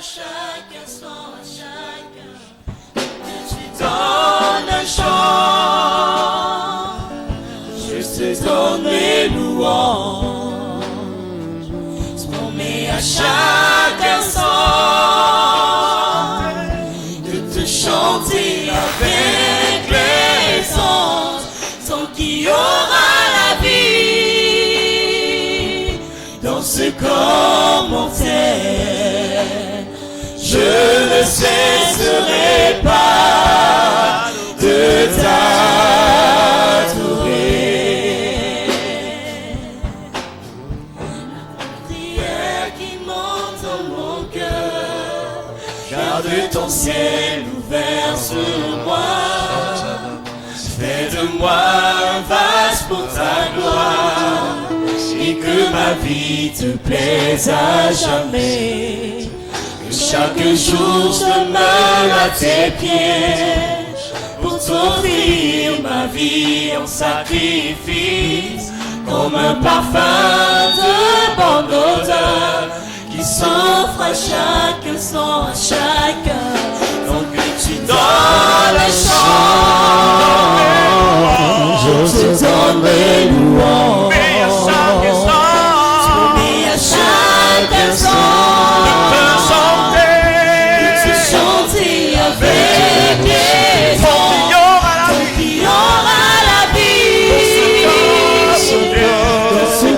Chaque instant, à chacun, que tu donnes un chant, je te donne mes louanges, promets à chaque instant de te chanter avec les anges, tant qu'il y aura la vie dans ce corps mortel. Je ne cesserai pas de t'adorer. La prière qui monte dans mon cœur, garde ton ciel ouvert sur moi. Fais de moi un vase pour ta gloire, et que ma vie te plaise à jamais. Chaque jour je demeure à tes pieds pour t'offrir ma vie en sacrifice, comme un parfum de bonne odeur qui s'offre à chaque instant, à chacun. Donc que tu donnes le chant, je te donne mes louanges, mais à chaque instant. Avec les anges, tant qu'il y aura la vie dans ce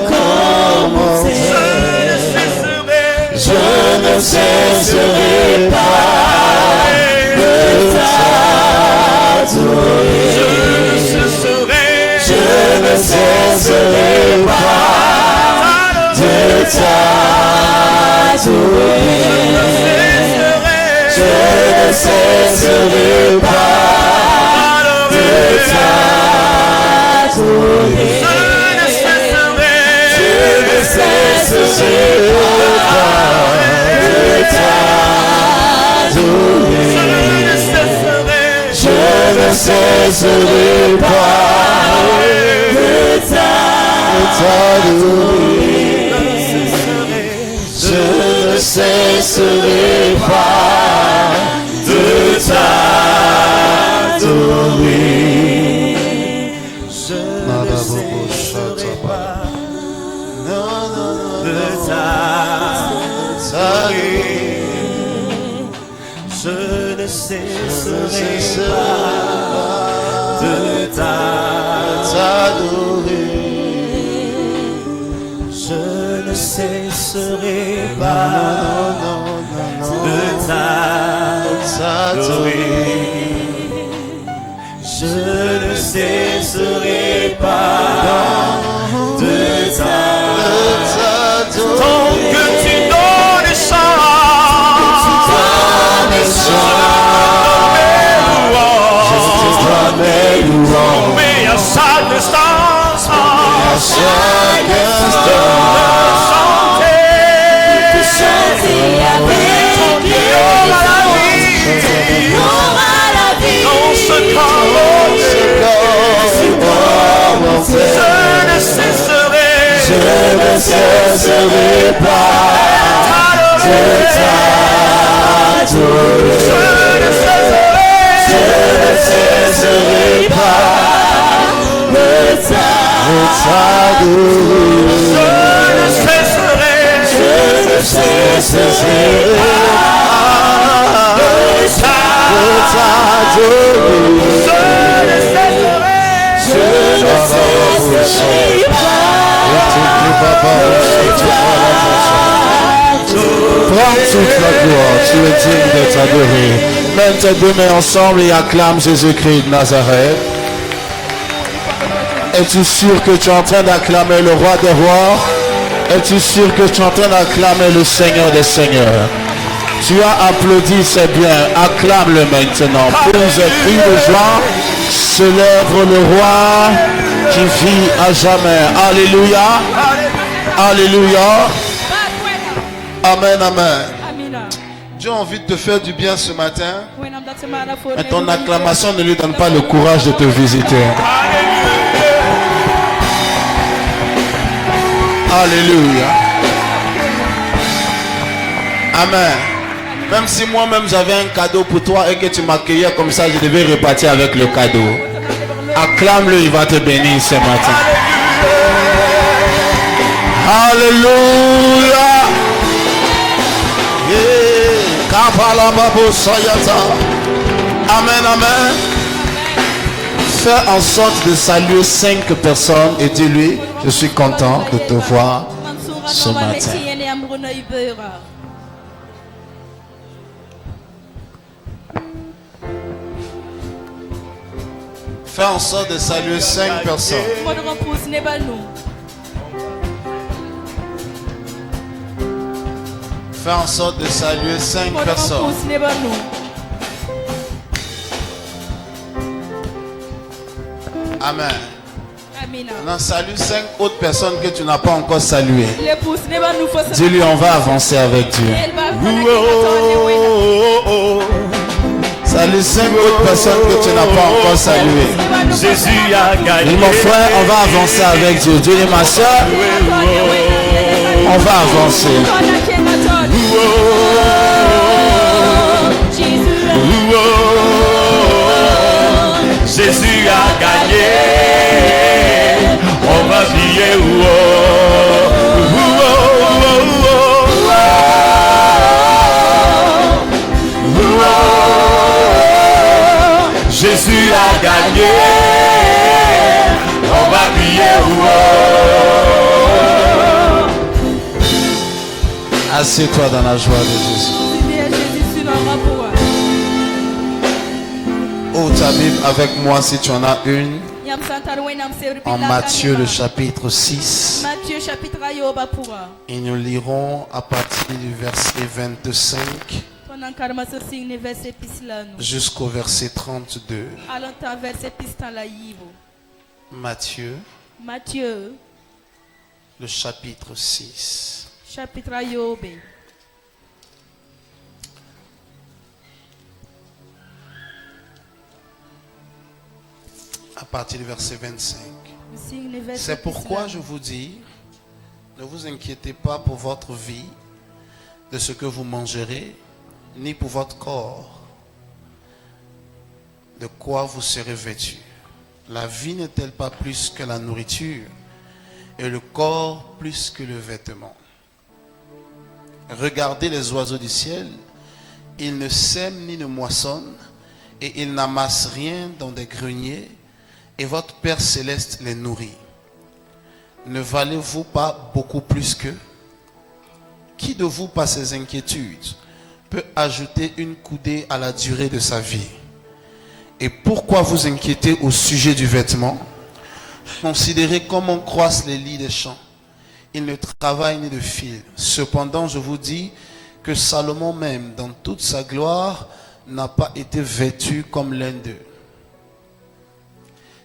corps mortel, je ne cesserai pas de t'adorer. Je ne cesserai pas de t'adorer. Je ne cesserai pas de t'adorer. Je ne cesserai pas de t'adorer. Je ne cesserai pas de t'adorer. Je ne cesserai pas de t'adorer. Je ne cesserai pas de t'adorer. Je ne cesserai pas de t'adorer. Je ne cesserai pas de t'adorer. Je ne cesserai pas de t'adorer. Tant que tu donnes les chants, je te donne mes louanges, mais à chaque instant, à chaque instant, chanter avec les anges, dans ce corps mortel, je ne cesserai pas de t'adorer. Je ne cesserai pas de t'adorer. Je ne cesserai pas de t'adorer. Je ne cesserai Prends toute la gloire, tu es digne d'être adoré. Mène tes deux mains ensemble et acclame Jésus-Christ de Nazareth. Es-tu sûr que tu es en train d'acclamer le roi des rois? Es-tu sûr que tu es en train d'acclamer le Seigneur des seigneurs? Tu as applaudi, c'est bien. Acclame-le maintenant. Pour un cri de joie, célèbre le roi qui vit à jamais. Alléluia. Alléluia. Amen, amen. Dieu a envie de te faire du bien ce matin. Mais ton acclamation ne lui donne pas le courage de te visiter. Alléluia. Amen. Même si moi-même j'avais un cadeau pour toi et que tu m'accueillais comme ça, je devais repartir avec le cadeau. Acclame-le, il va te bénir ce matin. Alléluia. Amen, amen. Fais en sorte de saluer 5 personnes et dis-lui, je suis content de te voir ce matin. Fais en sorte de saluer 5 personnes. Fais en sorte de saluer 5 personnes. Amen. Non, salue 5 autres personnes que tu n'as pas encore saluées. Dis-lui, on va avancer avec Dieu. Salue 5 autres personnes que tu n'as pas encore saluées. Jésus a gagné. Dis, mon frère, on va avancer avec Dieu. Dieu et ma soeur, on va avancer. Jésus a gagné. On va prier. Jésus a gagné. On va prier. Assieds-toi dans la joie de Jésus. Oh, ta Bible avec moi si tu en as une. En Matthieu le chapitre 6. Et nous lirons à partir du verset 25 jusqu'au verset 32. Matthieu le chapitre 6. À partir du verset 25. C'est pourquoi je vous dis, ne vous inquiétez pas pour votre vie, de ce que vous mangerez, ni pour votre corps, de quoi vous serez vêtus. La vie n'est-elle pas plus que la nourriture, et le corps plus que le vêtement? Regardez les oiseaux du ciel, ils ne sèment ni ne moissonnent, et ils n'amassent rien dans des greniers, et votre Père Céleste les nourrit. Ne valez-vous pas beaucoup plus qu'eux? Qui de vous, par ses inquiétudes, peut ajouter une coudée à la durée de sa vie? Et pourquoi vous inquiétez au sujet du vêtement? Considérez comment croissent les lys des champs. Ils ne travaillent ni ne filent. Cependant, je vous dis que Salomon même, dans toute sa gloire, n'a pas été vêtu comme l'un d'eux.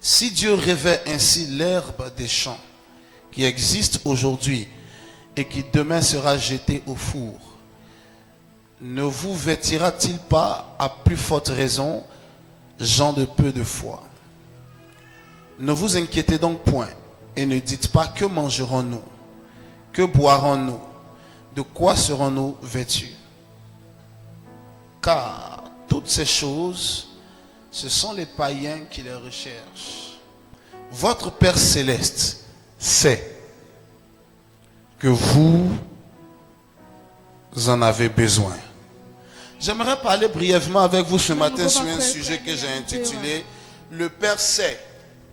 Si Dieu revêt ainsi l'herbe des champs qui existe aujourd'hui et qui demain sera jetée au four, ne vous vêtira-t-il pas à plus forte raison, gens de peu de foi? Ne vous inquiétez donc point et ne dites pas que mangerons-nous, que boirons-nous, de quoi serons-nous vêtus? Car toutes ces choses, ce sont les païens qui les recherchent. Votre Père Céleste sait que vous en avez besoin. J'aimerais parler brièvement avec vous ce matin sur un sujet que j'ai intitulé « Le Père sait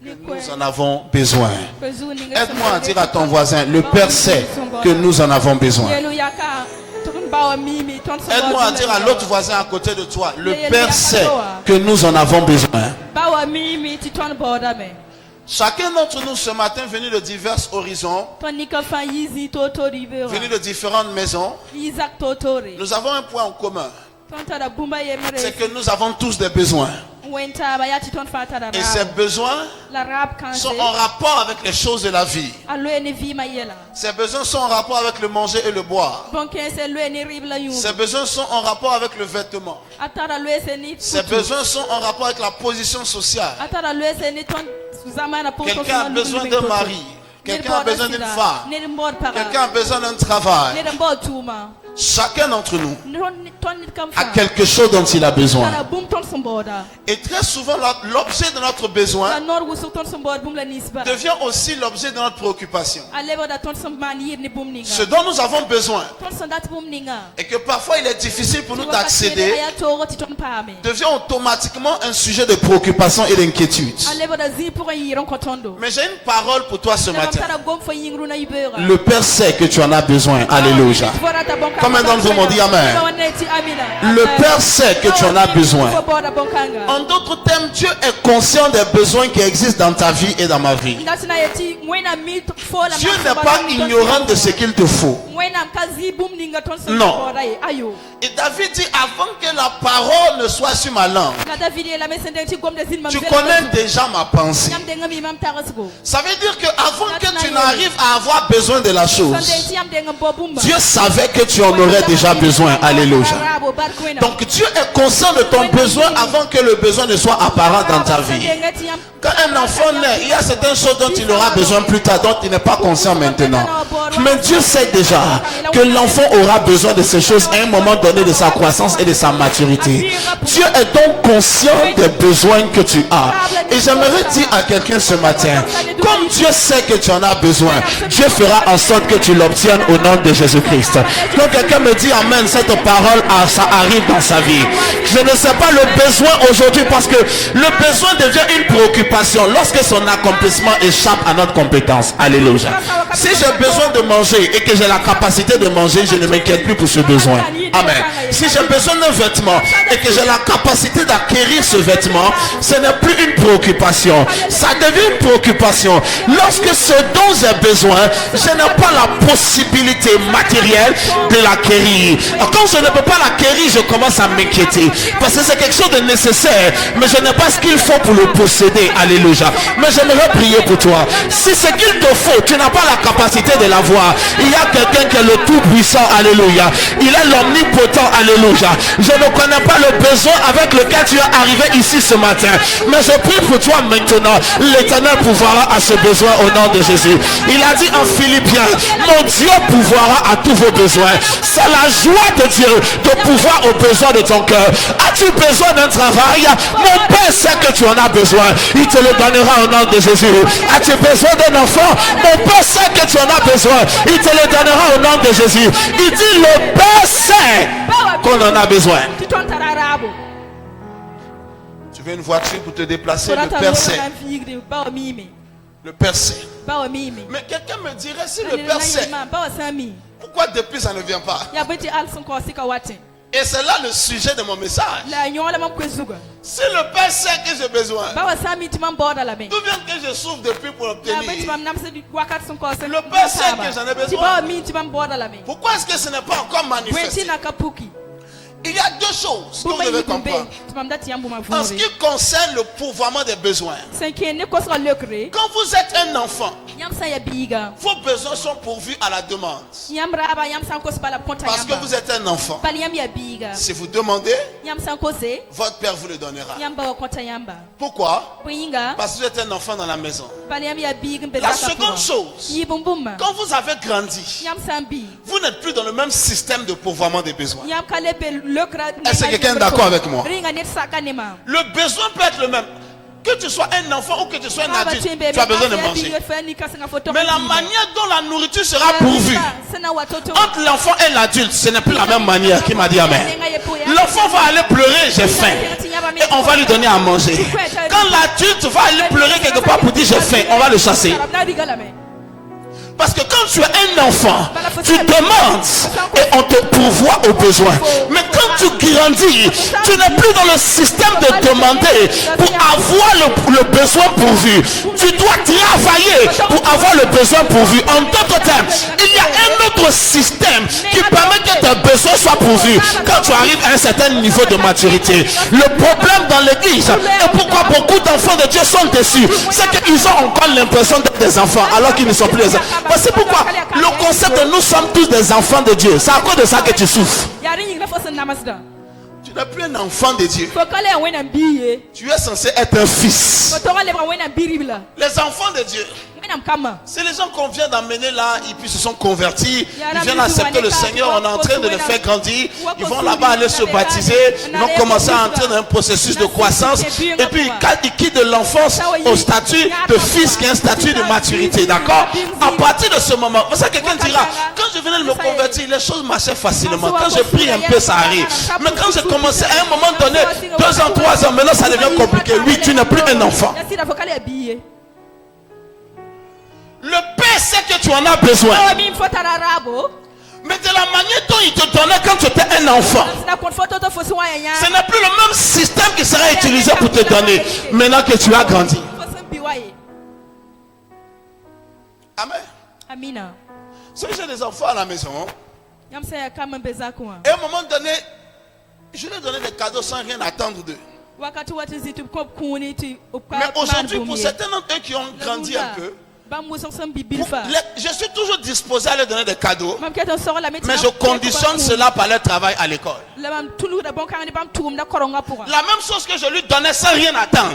que nous en avons besoin ». Aide-moi à dire à ton voisin « Le Père sait que nous en avons besoin ». Aide-moi à dire à l'autre voisin à côté de toi, le Père sait que nous en avons besoin. Chacun d'entre nous ce matin venu de divers horizons, venu de différentes maisons, nous avons un point en commun. C'est que nous avons tous des besoins. Et ces besoins sont en rapport avec les choses de la vie. Ces besoins sont en rapport avec le manger et le boire. Ces besoins sont en rapport avec le vêtement. Ces besoins sont en rapport avec la position sociale. Quelqu'un a besoin d'un mari. Quelqu'un a besoin d'une femme. Quelqu'un a besoin d'un travail. Chacun d'entre nous a quelque chose dont il a besoin. Et très souvent, l'objet de notre besoin devient aussi l'objet de notre préoccupation. Ce dont nous avons besoin et que parfois il est difficile pour nous d'accéder devient automatiquement un sujet de préoccupation et d'inquiétude. Mais j'ai une parole pour toi ce matin. Le Père sait que tu en as besoin. Alléluia. Combien d'entre vous m'ont dit Amen? Le Père sait que tu en as besoin. En d'autres termes, Dieu est conscient des besoins qui existent dans ta vie et dans ma vie. Dieu n'est pas ignorant de ce qu'il te faut. Non. Et David dit, avant que la parole ne soit sur ma langue, tu connais déjà ma pensée. Ça veut dire que avant que tu n'arrives à avoir besoin de la chose, Dieu savait que tu en aurais déjà besoin. Alléluia. Donc Dieu est conscient de ton besoin avant que le besoin ne soit apparent dans ta vie. Quand un enfant naît, il y a certaines choses dont il aura besoin plus tard, dont il n'est pas conscient maintenant. Mais Dieu sait déjà que l'enfant aura besoin de ces choses à un moment donné de sa croissance et de sa maturité. Dieu est donc conscient des besoins que tu as. Et j'aimerais dire à quelqu'un ce matin, comme Dieu sait que tu en as besoin, Dieu fera en sorte que tu l'obtiennes au nom de Jésus-Christ. Quand quelqu'un me dit Amen, cette parole, ça arrive dans sa vie. Je ne sais pas le besoin aujourd'hui parce que le besoin devient une préoccupation lorsque son accomplissement échappe à notre compétence. Alléluia. Si j'ai besoin de manger et que j'ai la capacité de manger, je ne m'inquiète plus pour ce besoin. Amen. Si j'ai besoin d'un vêtement et que j'ai la capacité d'acquérir ce vêtement, ce n'est plus une préoccupation. Ça devient une préoccupation. Lorsque ce dont j'ai besoin, je n'ai pas la possibilité matérielle de l'acquérir. Quand je ne peux pas l'acquérir, je commence à m'inquiéter. Parce que c'est quelque chose de nécessaire, mais je n'ai pas ce qu'il faut pour le posséder. Alléluia. Mais j'aimerais prier pour toi. Si ce qu'il te faut, tu n'as pas la capacité de l'avoir, il y a quelqu'un qui est le tout-puissant. Alléluia. Il est l'omnipotent. Alléluia. Je ne connais pas le besoin avec lequel tu es arrivé ici ce matin, mais je prie pour toi maintenant. L'Éternel pourvoira à ce besoin au nom de Jésus. Il a dit en Philippiens, mon Dieu pourvoira à tous vos besoins. C'est la joie de Dieu de pouvoir aux besoins de ton cœur. As-tu besoin d'un travail? Mon Père sait que tu en as besoin. Il te le donnera au nom de Jésus. As-tu besoin d'un enfant? Mon Père sait que tu en as besoin. Il te le donnera au nom de Jésus. Il dit le Père sait qu'on en a besoin. Tu veux une voiture pour te déplacer? Le Père sait. Le Père sait. Mais quelqu'un me dirait, si le Père sait, pourquoi depuis ça ne vient pas? Et c'est là le sujet de mon message. Si le Père sait que j'ai besoin, d'où vient que je souffre depuis pour l'obtenir? Le Père sait que j'en ai besoin. Pourquoi est-ce que ce n'est pas encore manifesté? Il y a deux choses que vous devez comprendre. En ce qui concerne le pourvoiement des besoins, quand vous êtes un enfant, vos besoins sont pourvus à la demande. Parce que vous êtes un enfant. Si vous demandez, votre Père vous le donnera. Pourquoi? Parce que vous êtes un enfant dans la maison. La seconde chose, quand vous avez grandi, vous n'êtes plus dans le même système de pourvoiement des besoins. Est-ce que quelqu'un est d'accord avec moi? Le besoin peut être le même. Que tu sois un enfant ou que tu sois un adulte, tu as besoin de manger. Mais la manière dont la nourriture sera pourvue entre l'enfant et l'adulte, ce n'est plus la même manière. Qui m'a dit Amen? L'enfant va aller pleurer, j'ai faim, et on va lui donner à manger. Quand l'adulte va aller pleurer quelque part pour dire j'ai faim, on va le chasser. Parce que quand tu es un enfant, tu demandes et on te pourvoit aux besoins. Mais quand tu grandis, tu n'es plus dans le système de demander pour avoir le besoin pourvu. Tu dois travailler pour avoir le besoin pourvu. En d'autres termes, il y a un autre système qui permet que tes besoins soient pourvus quand tu arrives à un certain niveau de maturité. Le problème dans l'église, et pourquoi beaucoup d'enfants de Dieu sont déçus, c'est qu'ils ont encore l'impression d'être des enfants alors qu'ils ne sont plus des enfants. C'est pourquoi le concept de nous sommes tous des enfants de Dieu, c'est à cause de ça que tu souffres. Tu n'es plus un enfant de Dieu. Tu es censé être un fils. Les enfants de Dieu, c'est les gens qu'on vient d'amener là, et puis se sont convertis, ils viennent accepter le Seigneur, on est en train de les faire grandir, ils vont là-bas aller se baptiser, ils vont commencer à entrer dans un processus de croissance, et puis ils quittent de l'enfance au statut de fils qui est un statut de maturité, d'accord? À partir de ce moment, ça quelqu'un dira, quand je venais de me convertir, les choses marchaient facilement, quand j'ai pris un peu, ça arrive, mais quand j'ai commencé à un moment donné, 2 ans, 3 ans, maintenant ça devient compliqué, oui, tu n'es plus un enfant. Le Père sait que tu en as besoin. Mais de la manière dont il te donnait quand tu étais un enfant, ce n'est plus le même système qui sera utilisé pour te donner maintenant que tu as grandi. Amen. Amina. Si j'ai des enfants à la maison, et à un moment donné, je leur donnais des cadeaux sans rien attendre d'eux. Mais aujourd'hui, pour certains d'entre eux qui ont grandi un peu, je suis toujours disposé à leur donner des cadeaux, mais je conditionne cela par leur travail à l'école. La même chose que je lui donnais sans rien attendre.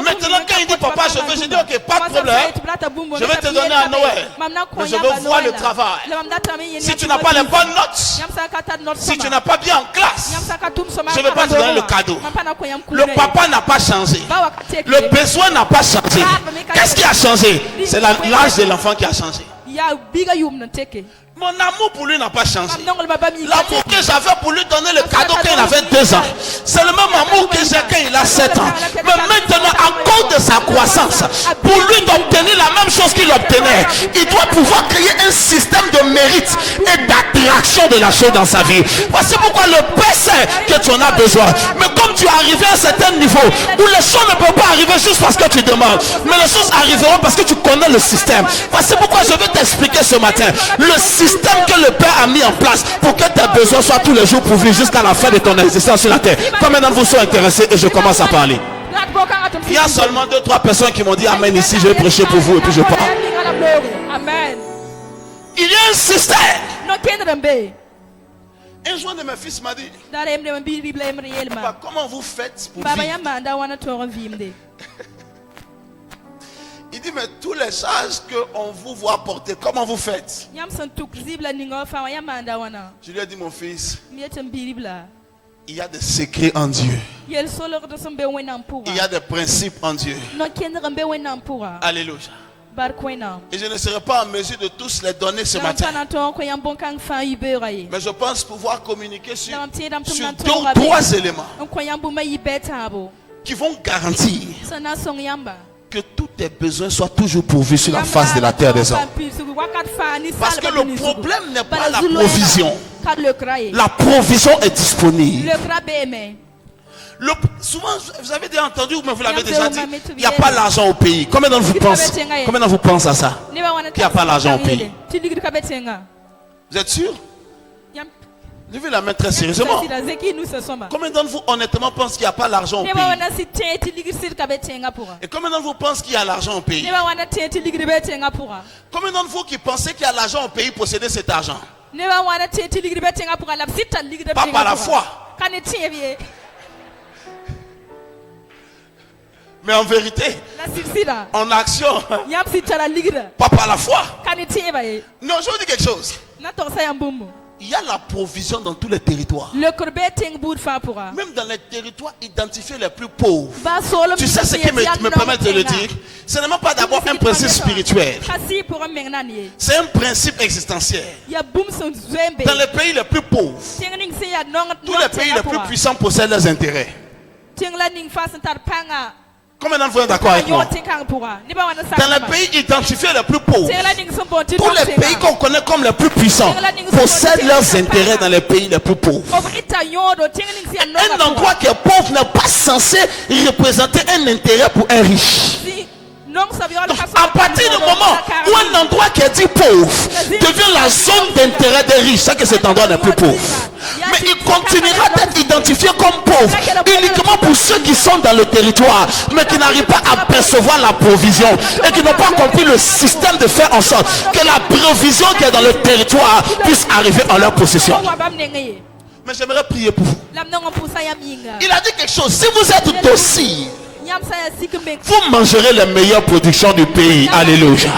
Maintenant quand il dit papa je veux, je dis ok, pas de problème, je vais te donner à Noël, mais je veux voir le travail. Si tu n'as pas les bonnes notes, si tu n'as pas bien en classe, je ne vais pas te donner le cadeau. Le papa n'a pas changé, le besoin n'a pas changé. Qu'est-ce qui a changé? C'est l'âge de l'enfant qui a changé. Mon amour pour lui n'a pas changé. L'amour que j'avais pour lui donner le cadeau quand il avait 2 ans, c'est le même amour que j'ai quand il a 7 ans. Mais maintenant, à cause de sa croissance, pour lui d'obtenir la même chose qu'il obtenait, il doit pouvoir créer un système de mérite et d'attraction de la chose dans sa vie. Voici pourquoi le Père sait que tu en as besoin. Mais comme tu es arrivé à un certain niveau où les choses ne peuvent pas arriver juste parce que tu demandes, mais les choses arriveront parce que tu connais le système. Voici pourquoi je vais t'expliquer ce matin le système que le Père a mis en place pour que tes besoins soient tous les jours pourvus jusqu'à la fin de ton existence sur la terre. Combien d'entre vous sont intéressés et je commence à parler? Il y a seulement 2-3 personnes qui m'ont dit amen ici, je vais prêcher pour vous et puis je pars. Il y a un système. Un jour de mes fils m'a dit, papa, comment vous faites pour vivre? Il dit, mais tous les charges qu'on vous voit porter, comment vous faites? Je lui ai dit, mon fils, il y a des secrets en Dieu. Il y a des principes en Dieu. Alléluia. Et je ne serai pas en mesure de tous les donner ce matin. Mais je pense pouvoir communiquer sur 2 ou 3 éléments qui vont garantir que tous tes besoins soient toujours pourvus sur la face de la terre des hommes. Parce que le problème n'est pas la provision. La provision est disponible. Souvent, vous avez déjà entendu, mais vous l'avez déjà dit, il n'y a pas l'argent au pays. Combien d'entre vous pensent à ça? Il n'y a pas l'argent au pays. Vous êtes sûr? Levez la main très sérieusement. Combien d'entre vous honnêtement pensent qu'il n'y a pas l'argent au pays? Et combien d'entre vous pensent qu'il y a l'argent au pays? Combien d'entre vous qui pensez qu'il y a l'argent au pays posséder cet argent? Pas par la foi. Mais en vérité, en action, pas par la foi. Non, je vous dis quelque chose. Il y a la provision dans tous les territoires. Même dans les territoires identifiés les plus pauvres. Tu sais ce qui me permet de le dire? Ce n'est même pas d'abord un principe spirituel. C'est un principe existentiel. Dans les pays les plus pauvres, tous les pays les plus puissants possèdent leurs intérêts. Combien d'entre vous êtes d'accord avec moi? Dans les pays identifiés les plus pauvres, tous les pays qu'on connaît comme les plus puissants possèdent leurs intérêts dans les pays les plus pauvres. Un endroit qui est pauvre n'est pas censé représenter un intérêt pour un riche. Donc, à partir du moment où un endroit qui est dit pauvre devient la zone d'intérêt des riches, c'est que cet endroit n'est plus pauvre. Mais il continuera d'être identifié comme pauvre uniquement pour ceux qui sont dans le territoire, mais qui n'arrivent pas à percevoir la provision et qui n'ont pas compris le système de faire en sorte que la provision qui est dans le territoire puisse arriver en leur possession. Mais j'aimerais prier pour vous. Il a dit quelque chose. Si vous êtes docile, vous mangerez les meilleures productions du pays. Alléluia.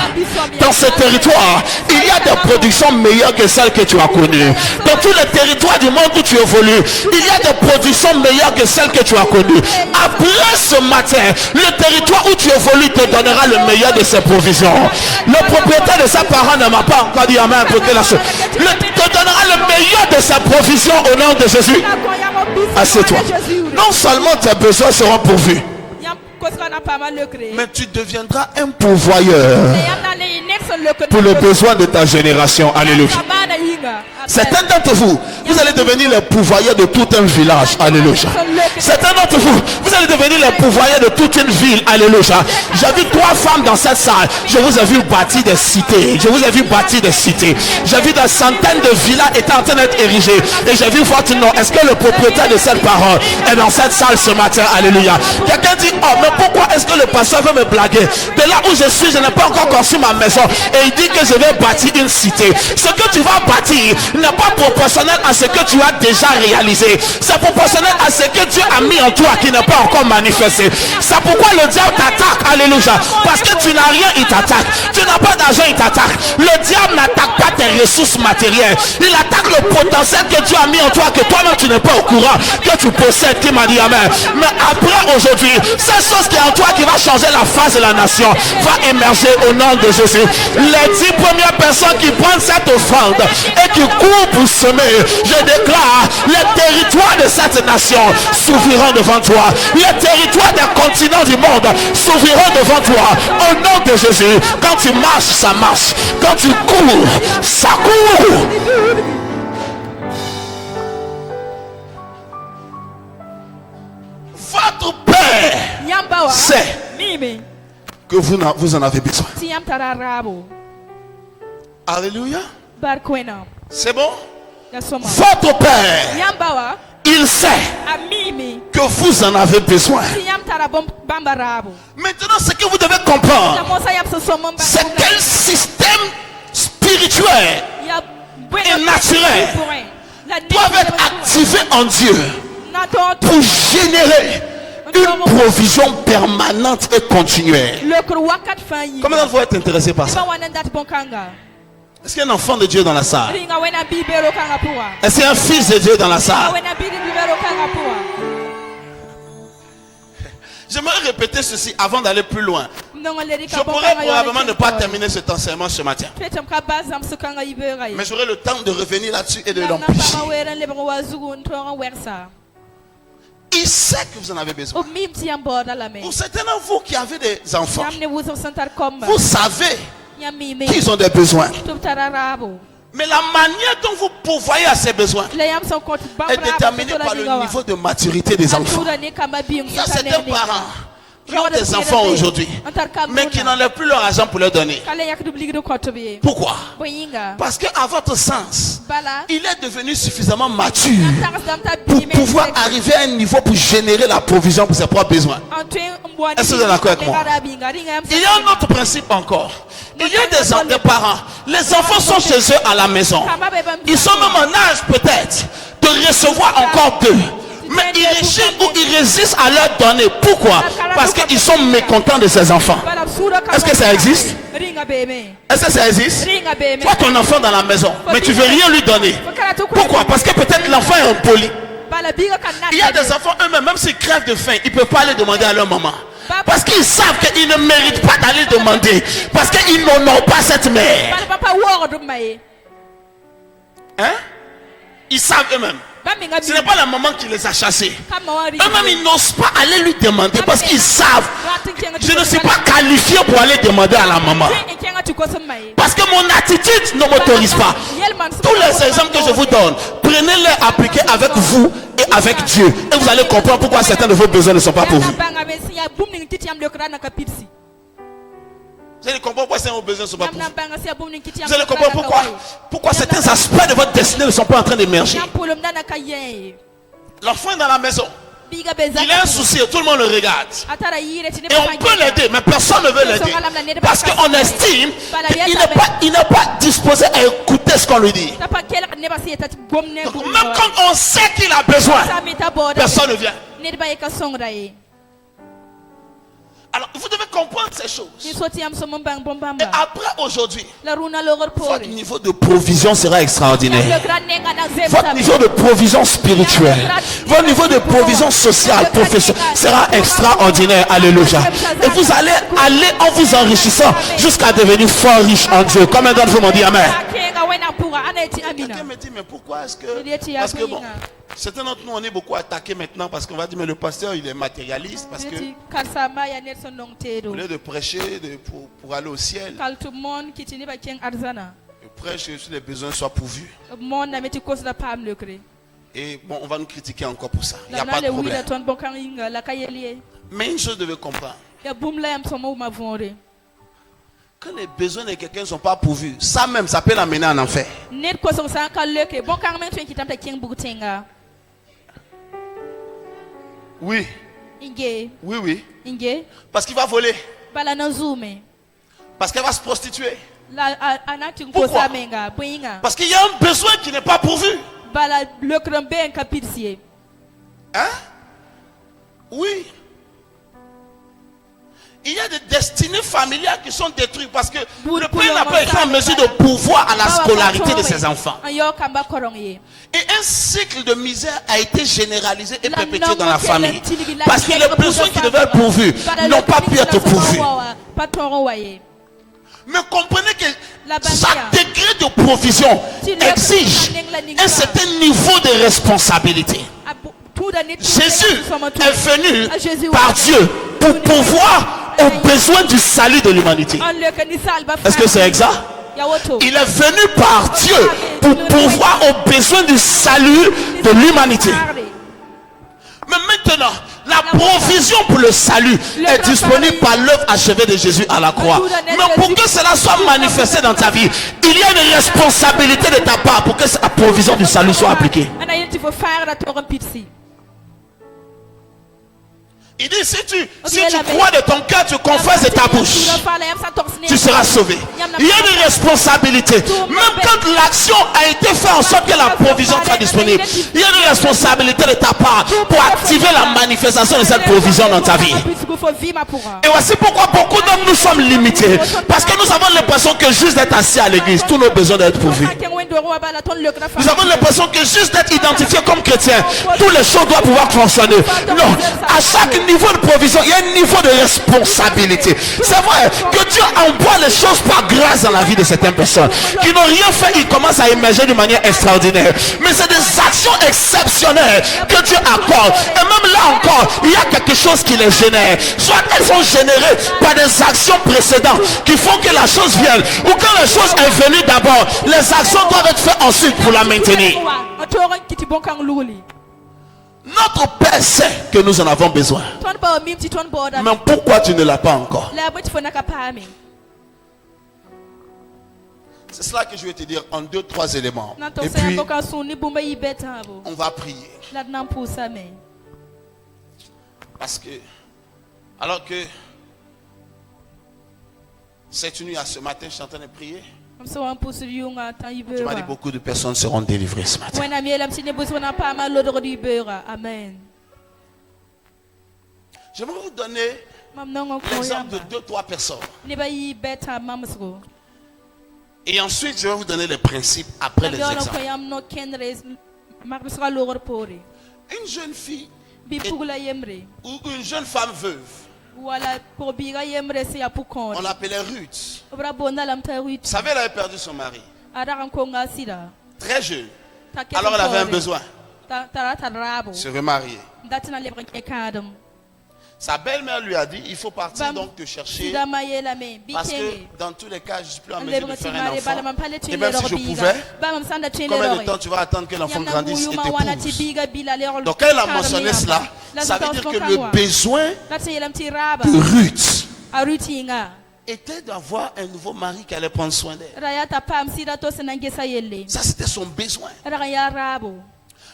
Dans ce territoire, il y a des productions meilleures que celles que tu as connues. Dans tous les territoires du monde où tu évolues, il y a des productions meilleures que celles que tu as connues. Après ce matin, le territoire où tu évolues te donnera le meilleur de ses provisions. Le propriétaire de sa parent ne m'a pas encore dit amen. Te donnera le meilleur de ses provisions au nom de Jésus. Assieds-toi. Non seulement tes besoins seront pourvus, mais tu deviendras un pourvoyeur pour le besoin de ta génération. Alléluia. Certains d'entre vous, vous allez devenir les pourvoyeurs de tout un village. Alléluia. Certains d'entre vous, vous allez devenir les pourvoyeurs de toute une ville. Alléluia. J'ai vu 3 femmes dans cette salle. Je vous ai vu bâtir des cités. Je vous ai vu bâtir des cités. J'ai vu des centaines de villas étant en train d'être érigées. Et j'ai vu votre nom. Est-ce que le propriétaire de cette parole est dans cette salle ce matin? Alléluia. Quelqu'un dit, oh, mais pourquoi est-ce que le pasteur veut me blaguer? De là où je suis, je n'ai pas encore construit ma maison. Et il dit que je vais bâtir une cité. Ce que tu vas bâtir n'est pas proportionnel à ce que tu as déjà réalisé. C'est proportionnel à ce que Dieu a mis en toi qui n'est pas encore manifesté. C'est pourquoi le diable t'attaque. Alléluia. Parce que tu n'as rien, il t'attaque. Tu n'as pas d'argent, il t'attaque. Le diable n'attaque pas tes ressources matérielles. Il attaque le potentiel que Dieu a mis en toi, que toi-même tu n'es pas au courant, que tu possèdes, qui m'a dit amen. Mais après aujourd'hui, cette chose qui est en toi qui va changer la face de la nation va émerger au nom de Jésus. Les 10 premières personnes qui prennent cette offrande et qui courent pour semer, je déclare, les territoires de cette nation s'ouvriront devant toi. Les territoires des continents du monde s'ouvriront devant toi au nom de Jésus. Quand tu marches, ça marche. Quand tu cours, ça court. Votre Père sait que vous en avez besoin. Alléluia. C'est bon? Votre Père, il sait que vous en avez besoin. Maintenant, ce que vous devez comprendre, c'est quel système spirituel et naturel doivent être activés en Dieu pour générer une provision permanente et continuelle. Comment vous êtes intéressé par ça? Est-ce qu'il y a un enfant de Dieu dans la salle? Est-ce qu'il y a un fils de Dieu dans la salle? J'aimerais répéter ceci avant d'aller plus loin. Je pourrais probablement ne pas terminer cet enseignement ce matin, mais j'aurai le temps de revenir là-dessus et de l'amplifier. Il sait que vous en avez besoin. Pour certains d'entre vous qui avez des enfants, vous savez qu'ils ont des besoins. Mais la manière dont vous pourvoyez à ces besoins est déterminée par le niveau de maturité des enfants. Il y a certains parents qui ont des enfants aujourd'hui, mais qui n'en ont plus leur argent pour leur donner. Pourquoi? Parce qu'à votre sens, il est devenu suffisamment mature pour pouvoir arriver à un niveau pour générer la provision pour ses propres besoins. Est-ce que vous êtes d'accord avec moi? Il y a un autre principe encore. Il y a des parents, les enfants sont chez eux à la maison. Ils sont même en âge peut-être de recevoir encore d'eux. Mais ils rechignent ou ils résistent à leur donner. Pourquoi? Parce qu'ils sont mécontents de ces enfants. Est-ce que ça existe? Est-ce que ça existe? Tu as ton enfant dans la maison, mais tu ne veux rien lui donner. Pourquoi? Parce que peut-être l'enfant est impoli. Il y a des enfants eux-mêmes, même s'ils crèvent de faim, ils ne peuvent pas aller demander à leur maman. Parce qu'ils savent qu'ils ne méritent pas d'aller demander. Parce qu'ils n'honorent pas cette mère. Hein? Ils savent eux-mêmes. Ce n'est pas la maman qui les a chassés. Eux-mêmes, ils n'osent pas aller lui demander parce qu'ils savent. Je ne suis pas qualifié pour aller demander à la maman. Parce que mon attitude ne m'autorise pas. Tous les exemples que je vous donne, prenez-les, appliquez avec vous et avec Dieu. Et vous allez comprendre pourquoi certains de vos besoins ne sont pas pourvus. Vous allez comprendre pourquoi certains de vos besoins ne sont pas pourvus. Vous allez comprendre pourquoi certains aspects de votre destinée ne sont pas en train d'émerger. L'enfant est dans la maison. Il a un souci et tout le monde le regarde. Et on peut l'aider, mais personne ne veut l'aider. Parce qu'on estime qu'il n'est pas disposé à écouter ce qu'on lui dit. Donc, même quand on sait qu'il a besoin, personne ne vient. Alors, vous devez comprendre ces choses. Et après aujourd'hui, votre niveau de provision sera extraordinaire. Votre niveau de provision spirituelle, votre niveau de provision sociale, professionnelle sera extraordinaire. Alléluia. Et vous allez aller en vous enrichissant jusqu'à devenir fort riche en Dieu. Combien d'entre vous m'ont dit Amen? Quelqu'un me dit, mais pourquoi est-ce que... Parce que bon, certains d'entre nous, on est beaucoup attaqués maintenant parce qu'on va dire, mais le pasteur, il est matérialiste. Parce que au lieu de prêcher pour aller au ciel, il prêche que les besoins soient pourvus. Et bon, on va nous critiquer encore pour ça. Il n'y a pas de problème. Mais une chose devait comprendre. Quand les besoins de quelqu'un ne sont pas pourvus, ça même, ça peut l'amener en enfer. Oui. Oui. Parce qu'il va voler. Parce qu'elle va se prostituer. Pourquoi? Parce qu'il y a un besoin qui n'est pas pourvu. Hein? Oui. Il y a des destinées familiales qui sont détruites parce que le père n'a pas été en mesure de pourvoir à la scolarité de ses enfants. Et un cycle de misère a été généralisé et perpétué dans la famille. Parce que les besoins qui devaient être pourvus n'ont pas pu être pourvus. Mais comprenez que chaque degré de provision exige un certain niveau de responsabilité. Jésus est venu par Dieu pour pourvoir aux besoins du salut de l'humanité. Est-ce que c'est exact? Il est venu par Dieu pour pourvoir aux besoins du salut de l'humanité. Mais maintenant, la provision pour le salut est disponible par l'œuvre achevée de Jésus à la croix. Mais pour que cela soit manifesté dans ta vie, il y a une responsabilité de ta part pour que la provision du salut soit appliquée. Il dit, si tu crois de ton cœur, tu confesses de ta bouche, tu seras sauvé. Il y a une responsabilité. Même quand l'action a été faite en sorte que la provision soit disponible, il y a une responsabilité de ta part pour activer la manifestation de cette provision dans ta vie. Et voici pourquoi beaucoup d'hommes nous sommes limités. Parce que nous avons l'impression que juste d'être assis à l'église, tous nos besoins doivent être pourvus. Nous avons l'impression que juste d'être identifié comme chrétien, toutes les choses doivent pouvoir fonctionner. Non, à chaque niveau de provision, il y a un niveau de responsabilité. C'est vrai que Dieu envoie les choses par grâce dans la vie de certaines personnes qui n'ont rien fait, ils commencent à émerger de manière extraordinaire. Mais c'est des actions exceptionnelles que Dieu accorde. Et même là encore, il y a quelque chose qui les génère. Soit elles sont générées par des actions précédentes qui font que la chose vienne, ou quand la chose est venue d'abord, les actions doivent être faites ensuite pour la maintenir. Notre Père sait que nous en avons besoin. Mais pourquoi tu ne l'as pas encore? C'est cela que je vais te dire en 2-3 éléments. Et puis, on va prier. Parce que, alors que cette nuit à ce matin, je suis en train de prier. Tu m'as dit beaucoup de personnes seront délivrées ce matin. J'aimerais vous donner l'exemple de 2-3 personnes. Et ensuite, je vais vous donner les principes après les exemples. Une jeune fille ou une jeune femme veuve, on l'appelait Ruth. Vous savez, elle avait perdu son mari. Très jeune. Alors elle avait un besoin. se remarier. Sa belle-mère lui a dit, il faut partir donc te chercher, parce que dans tous les cas, je ne suis plus en mesure de faire un enfant. Et même si je pouvais, combien de temps tu vas attendre que l'enfant grandisse et t'épouse? Donc quand elle a mentionné cela, ça veut dire que le besoin de Ruth était d'avoir un nouveau mari qui allait prendre soin d'elle. Ça, c'était son besoin.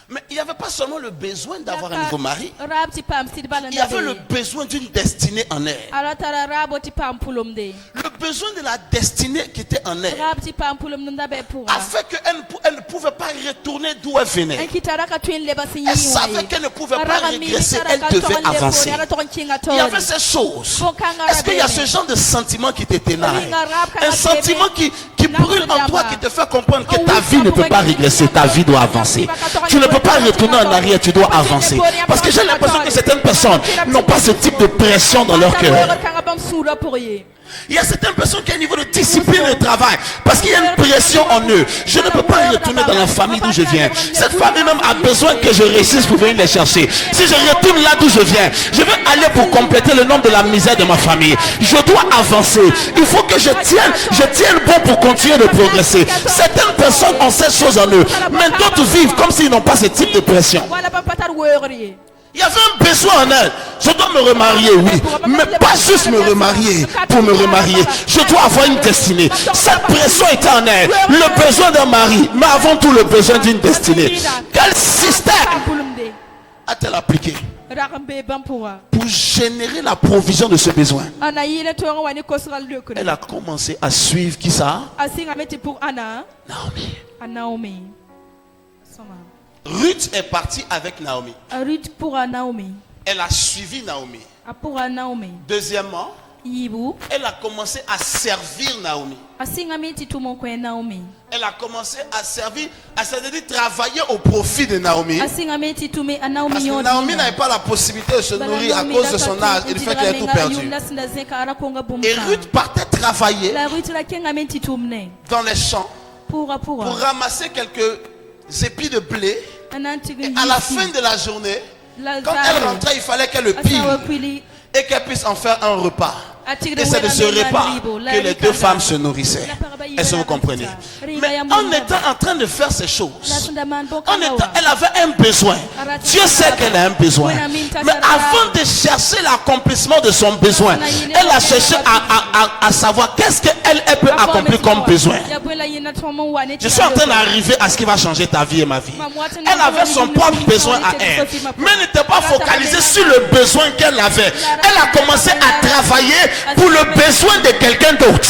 Mais il n'y avait pas seulement le besoin d'avoir un nouveau mari. Il y avait le besoin d'une destinée en elle. Le besoin de la destinée qui était en elle a fait qu'elle ne pouvait pas retourner d'où elle venait. Elle savait qu'elle ne pouvait pas régresser, elle devait avancer. Il y avait ces choses. Est-ce qu'il y a ce genre de sentiment qui te ténèbre? Un sentiment qui brûle en toi, qui te fait comprendre que ta vie ne peut pas régresser, ta vie doit avancer. Tu ne peux pas retourner en arrière, tu dois avancer. Parce que j'ai l'impression que certaines personnes n'ont pas ce type de pression dans leur cœur. Il y a certaines personnes qui ont un niveau de discipline de travail parce qu'il y a une pression en eux. Je ne peux pas retourner dans la famille d'où je viens. Cette famille même a besoin que je réussisse pour venir les chercher. Si je retourne là d'où je viens, je vais aller pour compléter le nombre de la misère de ma famille. Je dois avancer. Il faut que je tienne bon pour continuer de progresser. Certaines personnes ont ces choses en eux, mais d'autres vivent comme s'ils n'ont pas ce type de pression. Il y avait un besoin en elle. Je dois me remarier, oui. Mais pas juste me remarier pour me remarier. Je dois avoir une destinée. Cette pression était en elle. Le besoin d'un mari, mais avant tout le besoin d'une destinée. Quel système a-t-elle appliqué pour générer la provision de ce besoin? Elle a commencé à suivre qui ça? Naomi. Ruth est partie avec Naomi. Elle a suivi Naomi. Deuxièmement, elle a commencé à servir Naomi. Elle a commencé à servir, c'est-à-dire travailler au profit de Naomi. Parce que Naomi n'avait pas la possibilité de se nourrir à cause de son âge et du fait qu'elle a tout perdu. Et Ruth partait travailler dans les champs pour ramasser quelques épis de blé. Et à la fin de la journée, quand elle rentrait, il fallait qu'elle le pille et qu'elle puisse en faire un repas. Et c'est de ce repas que les deux femmes se nourrissaient. Est-ce que vous comprenez? Mais en étant en train de faire ces choses, elle avait un besoin. Dieu sait qu'elle a un besoin. Mais avant de chercher l'accomplissement de son besoin, elle a cherché à savoir qu'est-ce qu'elle peut accomplir comme besoin. Je suis en train d'arriver à ce qui va changer ta vie et ma vie. Elle avait son propre besoin à elle, mais elle n'était pas focalisée sur le besoin qu'elle avait. Elle a commencé à travailler pour le besoin de quelqu'un d'autre.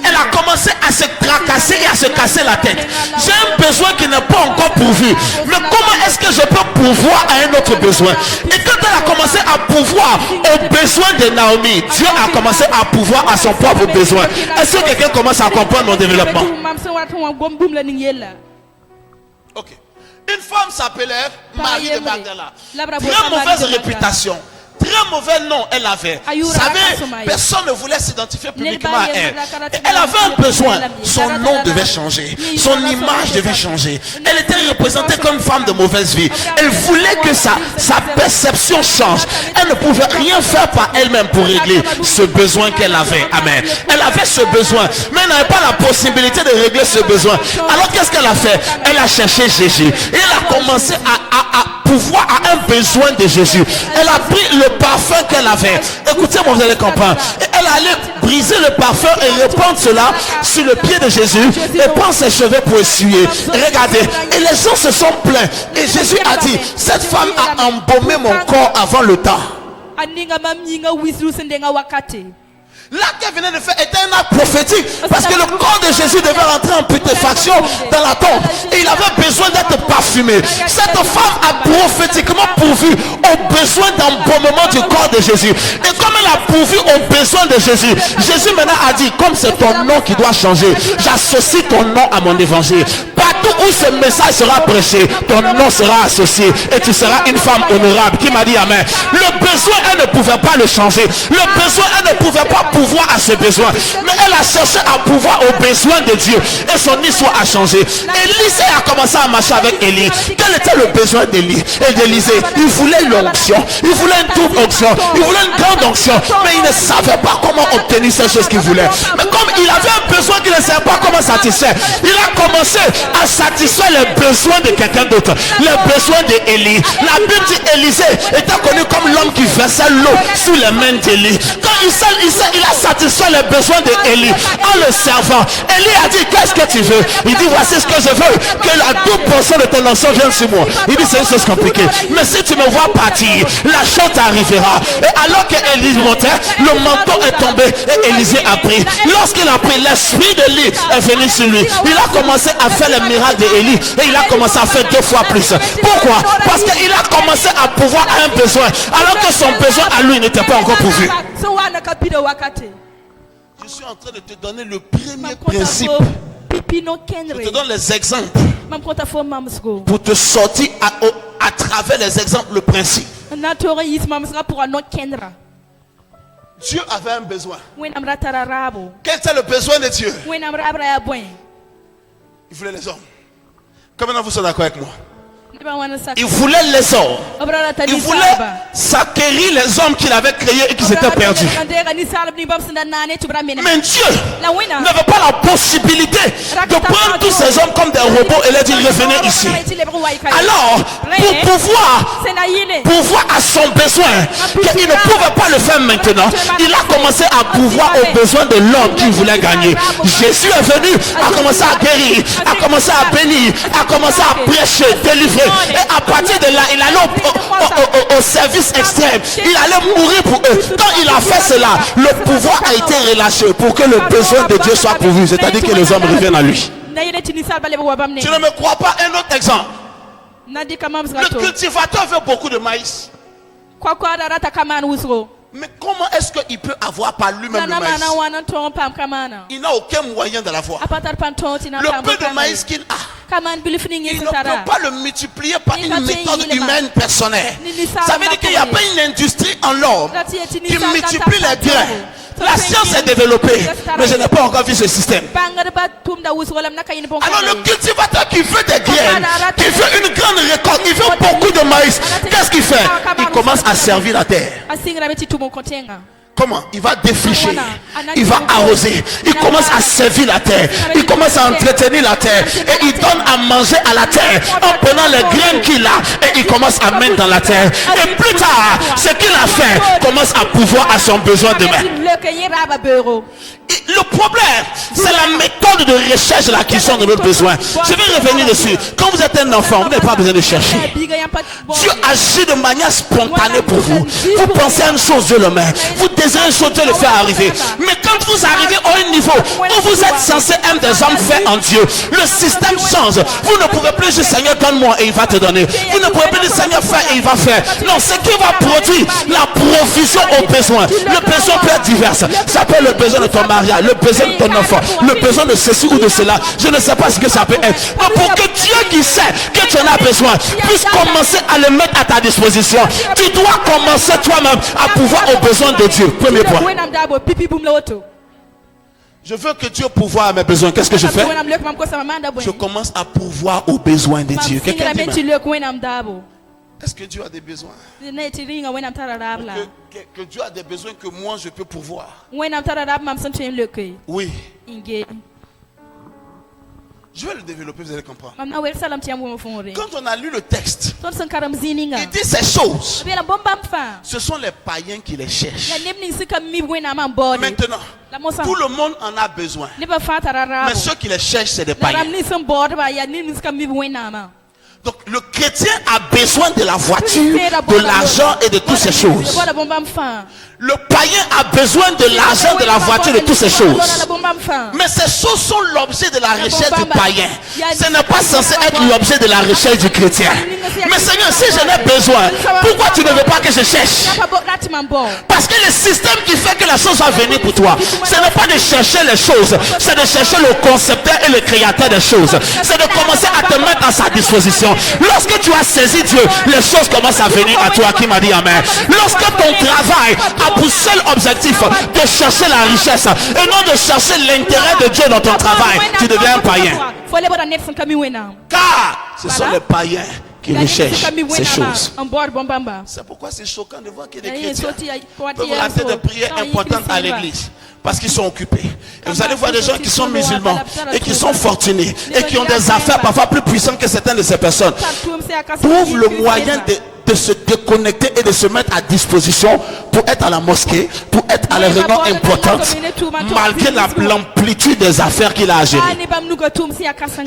Elle a commencé à se tracasser et à se casser la tête. J'ai un besoin qui n'est pas encore pourvu, mais comment est-ce que je peux pourvoir à un autre besoin? Et quand elle a commencé à pourvoir aux besoins de Naomi, Dieu a commencé à pourvoir à son propre besoin. Est-ce que quelqu'un commence à comprendre mon développement? Ok. Une femme s'appelait Marie de Magdala. Très mauvaise réputation. Très mauvais nom elle avait. Vous savez, personne ne voulait s'identifier publiquement à elle. Et elle avait un besoin. Son nom devait changer. Son image devait changer. Elle était représentée comme femme de mauvaise vie. Elle voulait que sa perception change. Elle ne pouvait rien faire par elle-même pour régler ce besoin qu'elle avait. Amen. Elle avait ce besoin, mais elle n'avait pas la possibilité de régler ce besoin. Alors qu'est-ce qu'elle a fait? Elle a cherché Jésus. Et elle a commencé à pouvoir à un besoin de Jésus. Elle a pris le parfum qu'elle avait. Écoutez-moi, vous allez comprendre. Et elle allait briser le parfum et répandre cela sur le pied de Jésus et prendre ses cheveux pour essuyer. Et regardez, et les gens se sont plaints. Et Jésus a dit, cette femme a embaumé mon corps avant le temps. L'acte qu'elle venait de faire était un acte prophétique, parce que le corps de Jésus devait rentrer en putréfaction dans la tombe et il avait besoin d'être parfumé. Cette femme a prophétiquement pourvu aux besoins d'embaumement du corps de Jésus. Et comme elle a pourvu aux besoins de Jésus, Jésus maintenant a dit, comme c'est ton nom qui doit changer, j'associe ton nom à mon évangile. Par Partout où ce message sera prêché, ton nom sera associé et tu seras une femme honorable. Qui m'a dit amen? Le besoin, elle ne pouvait pas le changer. Le besoin, elle ne pouvait pas pouvoir à ses besoins. Mais elle a cherché à pouvoir aux besoins de Dieu. Et son histoire a changé. Élisée a commencé à marcher avec Élie. Quel était le besoin d'Élie et d'Élisée? Il voulait l'onction. Il voulait une double onction. Il voulait une grande onction. Mais il ne savait pas comment obtenir ces choses qu'il voulait. Mais comme il avait un besoin qu'il ne savait pas comment satisfaire, il a commencé à satisfaire les besoins de quelqu'un d'autre. Les besoins d'Élie. La Bible dit Élisée était connu comme l'homme qui versait l'eau sous les mains d'Élie. Quand il a satisfait les besoins d'Élie en le servant, Élie a dit qu'est-ce que tu veux? Il dit voici ce que je veux, que la double portion de ton onction vienne sur moi. Il dit c'est une chose compliquée, mais si tu me vois partir, la chose arrivera. Et alors que Élie montait, le manteau est tombé et Élisée a pris. Lorsqu'il a pris, l'esprit d'Élie est venu sur lui. Il a commencé à faire les miracles d'Élie et il a commencé à faire 2 fois plus. Pourquoi? Parce qu'il a commencé à pouvoir à un besoin alors que son besoin à lui n'était pas encore pourvu. Je suis en train de te donner le premier principe. Je te donne les exemples pour te sortir à travers les exemples, le principe. Dieu avait un besoin. Quel était le besoin de Dieu? Il voulait les hommes. Comment vous êtes d'accord avec moi? Il voulait les hommes. Il voulait s'acquérir les hommes qu'il avait créés et qui s'étaient perdus. Mais Dieu n'avait pas la possibilité de prendre tous ces hommes comme des robots et les dire revenez ici. Alors, pour pouvoir à son besoin, qu'il ne pouvait pas le faire maintenant, il a commencé à pouvoir aux besoins de l'homme qu'il voulait gagner. Jésus est venu, a commencé à guérir, a commencé à bénir, a commencé à prêcher, délivrer. Et à partir de là, il allait au service extrême. Il allait mourir pour eux. Quand il a fait cela, le pouvoir a été relâché pour que le besoin de Dieu soit pourvu. C'est-à-dire que les hommes reviennent à lui. Tu ne me crois pas? Un autre exemple. Le cultivateur veut beaucoup de maïs. Mais comment est-ce qu'il peut avoir par lui-même le maïs? Il n'a aucun moyen de l'avoir. Le peu de maïs qu'il a, il ne peut pas le multiplier par une méthode humaine personnelle. Ça veut dire qu'il n'y a pas une industrie en l'homme qui multiplie les grains. La science est développée, mais je n'ai pas encore vu ce système. Alors le cultivateur qui veut des graines, qui veut une grande récolte, il veut beaucoup de maïs, qu'est-ce qu'il fait? Il commence à servir la terre. Comment? Il va défricher, il va arroser, il commence à servir la terre, il commence à entretenir la terre et il donne à manger à la terre en prenant les graines qu'il a et il commence à mettre dans la terre. Et plus tard, ce qu'il a fait commence à pouvoir à son besoin demain. Le problème, c'est la méthode de recherche et l'acquisition de notre besoin. Je vais revenir dessus. Quand vous êtes un enfant, vous n'avez pas besoin de chercher. Dieu agit de manière spontanée pour vous. Vous pensez à une chose, Dieu le met. Vous désirez une chose, Dieu le fait arriver. Mais quand vous arrivez à un niveau où vous êtes censé être des hommes faits en Dieu, le système change. Vous ne pouvez plus dire Seigneur donne-moi et il va te donner. Vous ne pouvez plus dire Seigneur fais et il va faire. Non, ce qui va produire la provision aux besoins. Le besoin peut être divers. Ça peut être le besoin de ton mariage, le besoin de ton enfant, le besoin de ceci ou de cela. Je ne sais pas ce que ça peut être. Mais pour que Dieu qui sait que tu en as besoin puisse commencer à le mettre à ta disposition, tu dois commencer toi-même à pouvoir aux besoins de Dieu. Premier point. Je veux que Dieu pourvoie à mes besoins. Qu'est-ce que je fais? Je commence à pourvoir aux besoins de Dieu. Quelqu'un dit est-ce que Dieu a des besoins? Que Dieu a des besoins que moi je peux pourvoir. Oui. Je vais le développer, vous allez comprendre. Quand on a lu le texte, il dit ces choses. Ce sont les païens qui les cherchent. Maintenant, tout le monde en a besoin. Mais ceux qui les cherchent, c'est des païens. Donc le chrétien a besoin de la voiture, de l'argent et de toutes ces choses. Le païen a besoin de l'argent, de la voiture, de toutes ces choses. Mais ces choses sont l'objet de la recherche du païen. Ce n'est pas censé être l'objet de la recherche du chrétien. Mais Seigneur, si je n'ai besoin, pourquoi tu ne veux pas que je cherche? Parce que le système qui fait que la chose va venir pour toi, ce n'est pas de chercher les choses, c'est de chercher le concepteur et le créateur des choses. C'est de commencer à te mettre à sa disposition. Lorsque tu as saisi Dieu, les choses commencent à venir à toi. Qui m'a dit amen? Lorsque ton travail a pour seul objectif de chercher la richesse et non de chercher l'intérêt de Dieu dans ton travail, tu deviens un païen. Car ce sont les païens qui recherchent ces choses. C'est pourquoi c'est choquant de voir que des chrétiens peuvent rater des prières importantes à l'église parce qu'ils sont occupés. Et vous allez voir des gens qui sont musulmans et qui sont fortunés et qui ont des affaires parfois plus puissantes que certaines de ces personnes. Trouvent le moyen de se déconnecter et de se mettre à disposition pour être à la mosquée, pour être à la réunion importante, malgré l'amplitude des affaires qu'il a à gérer.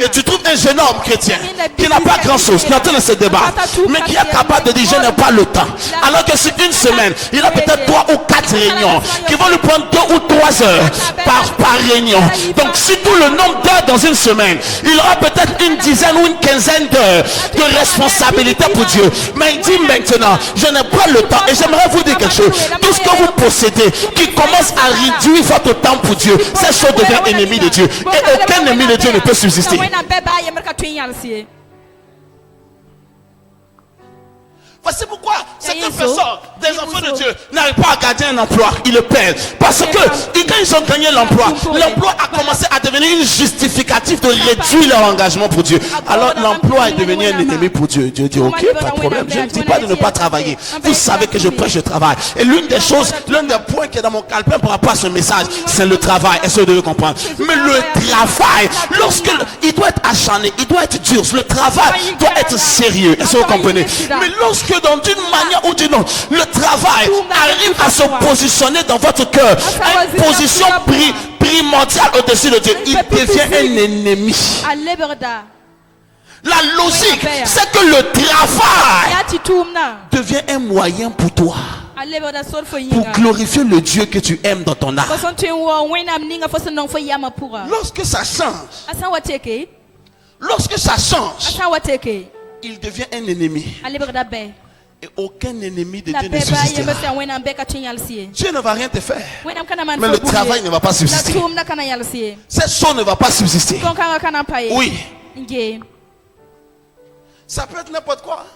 Et tu trouves un jeune homme chrétien qui n'a pas grand chose, qui entend dans ce débat, mais qui est capable de dire je n'ai pas le temps. Alors que sur une semaine, il a peut-être 3 ou 4 réunions qui vont lui prendre 2 ou 3 heures par réunion. Donc sur tout le nombre d'heures dans une semaine, il aura peut-être une dizaine ou une quinzaine d'heures de responsabilité pour Dieu. Mais il dit maintenant, je n'ai pas le temps. Et j'aimerais vous dire quelque chose. Tout ce que vous possédez qui commence à réduire votre temps pour Dieu, cette chose devient ennemi de Dieu. Et aucun ennemi de Dieu ne peut subsister. Voici pourquoi certaines personnes, des enfants de Dieu, n'arrivent pas à garder un emploi. Ils le perdent. Parce que quand ils ont gagné l'emploi, l'emploi a commencé à devenir une justificatif de réduire leur engagement pour Dieu. Alors l'emploi est devenu un ennemi pour Dieu. Dieu dit ok, pas de problème. Je ne dis pas de ne pas travailler. Vous savez que je prêche, je travaille. Et l'une des choses, l'un des points qui est dans mon calepin par rapport à ce message, c'est le travail. Est-ce que vous devez comprendre? Mais le travail, lorsque il doit être acharné, il doit être dur. Le travail doit être sérieux. Est-ce que vous comprenez? Mais lorsque dans d'une manière ou d'une autre, le travail arrive à se positionner dans votre cœur, à une position primordiale au-dessus de Dieu, il devient un ennemi. La logique, c'est que le travail devient un moyen pour toi, pour glorifier le Dieu que tu aimes dans ton âme. Lorsque ça change, il devient un ennemi. Et aucun ennemi de Dieu ne subsistera. Dieu ne va rien te faire, mais le travail ne va pas subsister. Cette chose ne va pas subsister. Oui. Ça peut être n'importe quoi.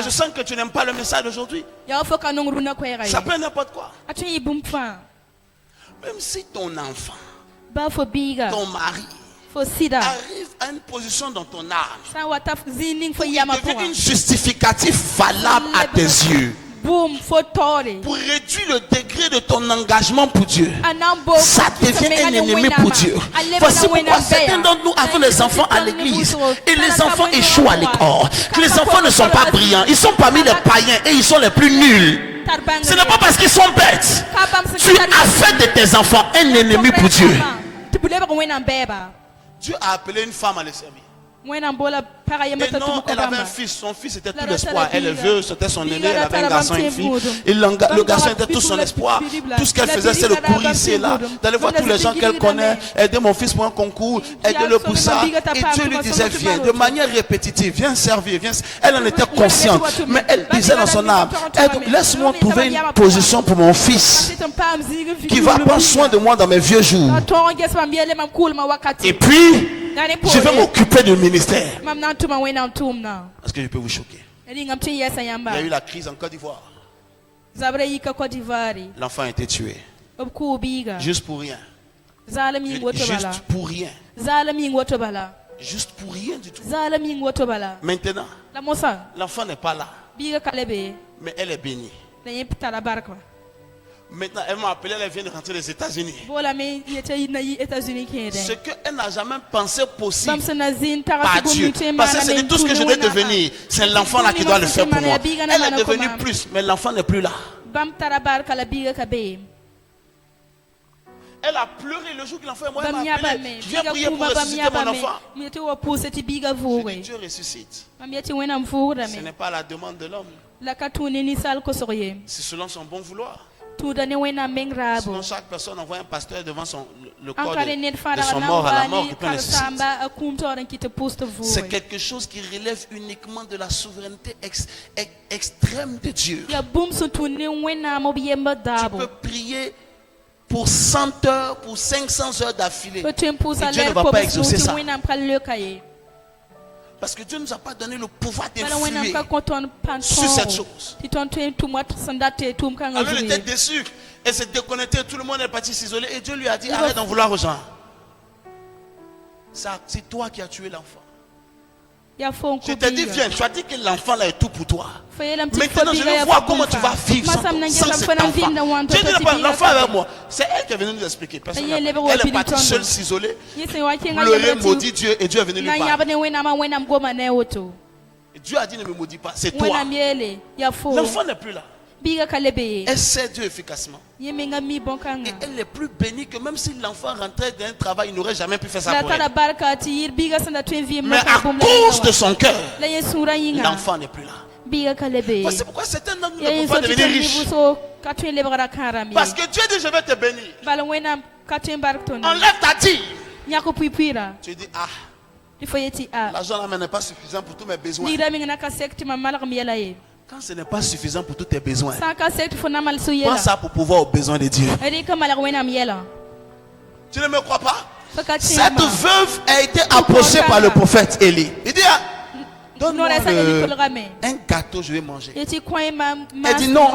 Je sens que tu n'aimes pas le message d'aujourd'hui. Ça peut être n'importe quoi. Même si ton enfant, ton mari, arrive à une position dans ton âme où il devient une justificatif valable à tes yeux pour réduire le degré de ton engagement pour Dieu, ça devient un ennemi pour Dieu. Voici pourquoi certains d'entre nous avons des enfants à l'église et les enfants échouent à l'école. Les enfants ne sont pas brillants, ils sont parmi les païens et ils sont les plus nuls. Ce n'est pas parce qu'ils sont bêtes. Tu as fait de tes enfants un ennemi pour Dieu. Dieu a appelé une femme à le servir. Et non, elle avait un fils. Son fils était tout l'espoir. Elle est veuve, c'était son aîné. Elle avait un garçon et une fille. Et le garçon était tout son espoir. Tout ce qu'elle faisait, c'est le courir ici et là, d'aller voir tous les gens qu'elle connaît, aider mon fils pour un concours, aider-le pour ça. Et Dieu lui disait, viens, de manière répétitive, viens servir, viens. Elle en était consciente. Mais elle disait dans son âme, laisse-moi trouver une position pour mon fils qui va prendre soin de moi dans mes vieux jours. Et puis, je vais m'occuper du ministère. Est-ce que je peux vous choquer? Il y a eu la crise en Côte d'Ivoire. L'enfant a été tué. Juste pour rien. Juste pour rien. Juste pour rien du tout. Maintenant, l'enfant n'est pas là. Mais elle est bénie. Maintenant, elle m'a appelé, elle vient de rentrer des États-Unis. Ce qu'elle n'a jamais pensé possible par Dieu. Parce que c'est tout ce que je vais devenir. C'est l'enfant là qui doit le faire pour moi. Elle est devenue plus, mais l'enfant n'est plus là. Elle a pleuré le jour que l'enfant est mort. Elle m'a appelé. Viens prier pour ressusciter mon enfant. Je dis, Dieu ressuscite. Ce n'est pas la demande de l'homme. C'est selon son bon vouloir. Sinon, chaque personne envoie un pasteur devant le corps de son mort à la mort qui peut ressusciter. C'est quelque chose qui relève uniquement de la souveraineté extrême de Dieu. Tu peux prier pour 100 heures, pour 500 heures d'affilée. Et Dieu ne va pas exaucer ça. Parce que Dieu ne nous a pas donné le pouvoir d'influer sur cette chose. Alors il était déçu et s'est déconnecté. Tout le monde est parti s'isoler. Et Dieu lui a dit, arrête d'en vouloir aux gens. C'est toi qui as tué l'enfant. Je t'ai dit, viens, tu as dit que l'enfant là est tout pour toi. Maintenant, je veux voir comment tu vas vivre sans cet enfant. Dieu dit, l'enfant avec moi. C'est elle qui est venue nous expliquer. Elle est partie seule s'isoler, pleurer, maudit Dieu, et Dieu est venu lui parler. Et Dieu a dit, ne me maudis pas, c'est toi. L'enfant n'est plus là. Elle sait Dieu efficacement. Et elle est plus bénie que même si l'enfant rentrait d'un travail, il n'aurait jamais pu faire ça pour elle. Mais à cause de son cœur, l'enfant n'est plus là. C'est pourquoi certains d'entre nous ne peuvent pas devenir riches. Parce que Dieu dit, je vais te bénir. Enlève ta dîme. Tu dis, l'argent là n'est pas suffisant pour tous mes besoins. Quand ce n'est pas suffisant pour tous tes besoins, prends ça pour pouvoir aux besoins de Dieu. Tu ne me crois pas? Cette veuve a été approchée par le prophète Élie. Il dit, donne-moi un gâteau, je vais manger. Elle dit non,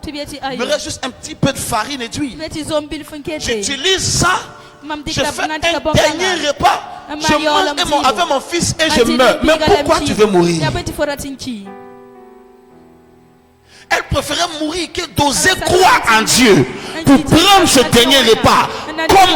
il me reste juste un petit peu de farine et d'huile. J'utilise ça, je fais un dernier repas, je mange avec mon fils et je meurs. Mais pourquoi tu veux mourir? Elle préférait mourir que d'oser croire en Dieu pour prendre ce dernier repas comme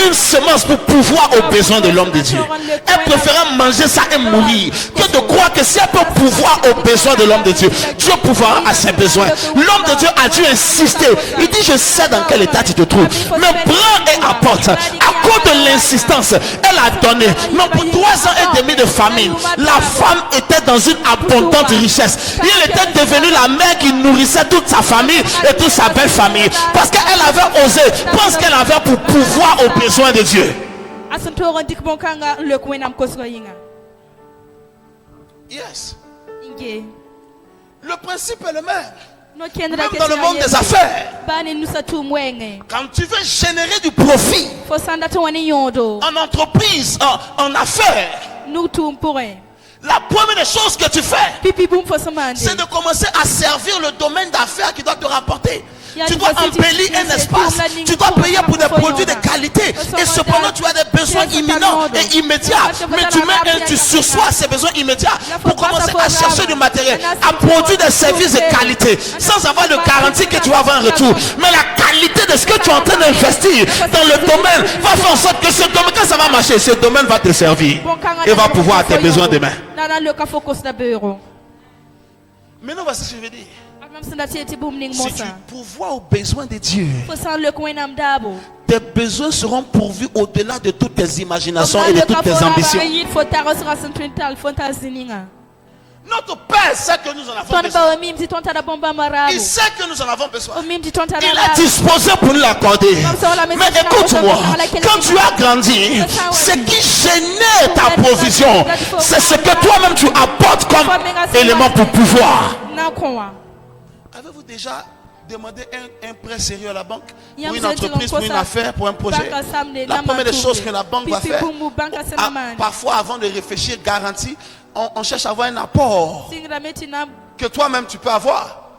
une semence pour pouvoir aux besoins de l'homme de Dieu. Elle préférait manger ça et mourir que de croire que si elle peut pouvoir aux besoins de l'homme de Dieu, Dieu pourra à ses besoins. L'homme de Dieu a dû insister. Il dit, je sais dans quel état tu te trouves, mais prends et apporte. À cause de l'insistance, elle a donné. Mais pour 3 ans et demi de famine, la femme était dans une abondante richesse. Il était devenu la mère qui nourrissait toute sa famille et toute sa belle famille. Parce qu'elle avait osé prendre ce qu'elle avait pour pouvoir aux besoins de Dieu. Yes. Le principe est le même. Même dans le monde des affaires. Quand tu veux générer du profit en entreprise, en affaires, la première des choses que tu fais, c'est de commencer à servir le domaine d'affaires qui doit te rapporter. Tu dois embellir un espace, tu dois payer pour des produits de qualité. Et cependant, tu as des besoins imminents et immédiats. Mais tu sursois ces besoins immédiats pour commencer à chercher du matériel, à produire des services de qualité, sans avoir de garantie que tu vas avoir un retour. Mais la qualité de ce que tu es en train d'investir dans le domaine va faire en sorte que ce domaine, quand ça va marcher, ce domaine va te servir et va pouvoir à tes besoins demain. Maintenant, voici ce que je veux dire. Si tu pourvois aux besoins de Dieu, tes besoins seront pourvus au-delà de toutes tes imaginations et de toutes tes ambitions. Notre Père sait que nous en avons besoin. Il sait que nous en avons besoin. Il a disposé pour nous l'accorder. Mais écoute-moi, quand tu as grandi, ce qui gênait ta provision, c'est ce que toi-même tu apportes comme élément pour pouvoir. Avez-vous déjà demandé un prêt sérieux à la banque pour une entreprise, pour une affaire, pour un projet? La première des choses que la banque va faire, parfois avant de réfléchir garantie, on cherche à avoir un apport que toi-même tu peux avoir.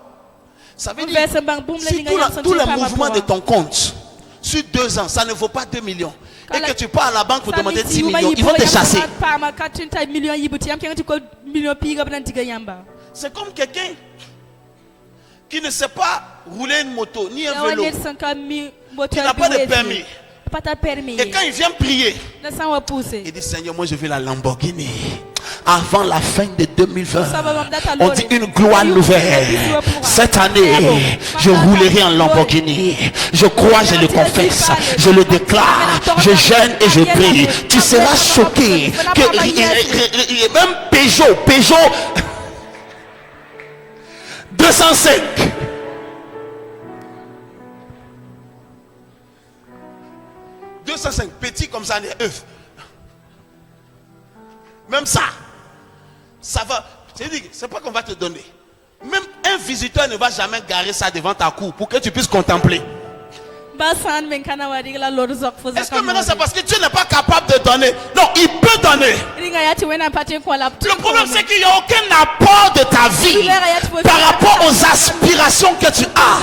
Ça veut dire si tous les mouvements de ton compte sur 2 ans, ça ne vaut pas 2 millions, et que tu pars à la banque pour demander 10 millions, ils vont te chasser. C'est comme quelqu'un qui ne sait pas rouler une moto, ni un vélo, qui n'a pas de permis. Et quand il vient prier, il dit, Seigneur, moi je veux la Lamborghini. avant la fin de 2020. On dit une gloire nouvelle. Cette année, je roulerai en Lamborghini. Je crois, je le confesse, je le déclare, je jeûne et je prie. Tu seras choqué que même Peugeot 205. Petit comme ça, les œufs. Même ça va. C'est pas qu'on va te donner. Même un visiteur ne va jamais garer ça devant ta cour pour que tu puisses contempler. Est-ce que maintenant c'est parce que Dieu n'est pas capable de donner? Non, il peut donner. Le problème c'est qu'il n'y a aucun apport de ta vie par rapport aux aspirations que tu as.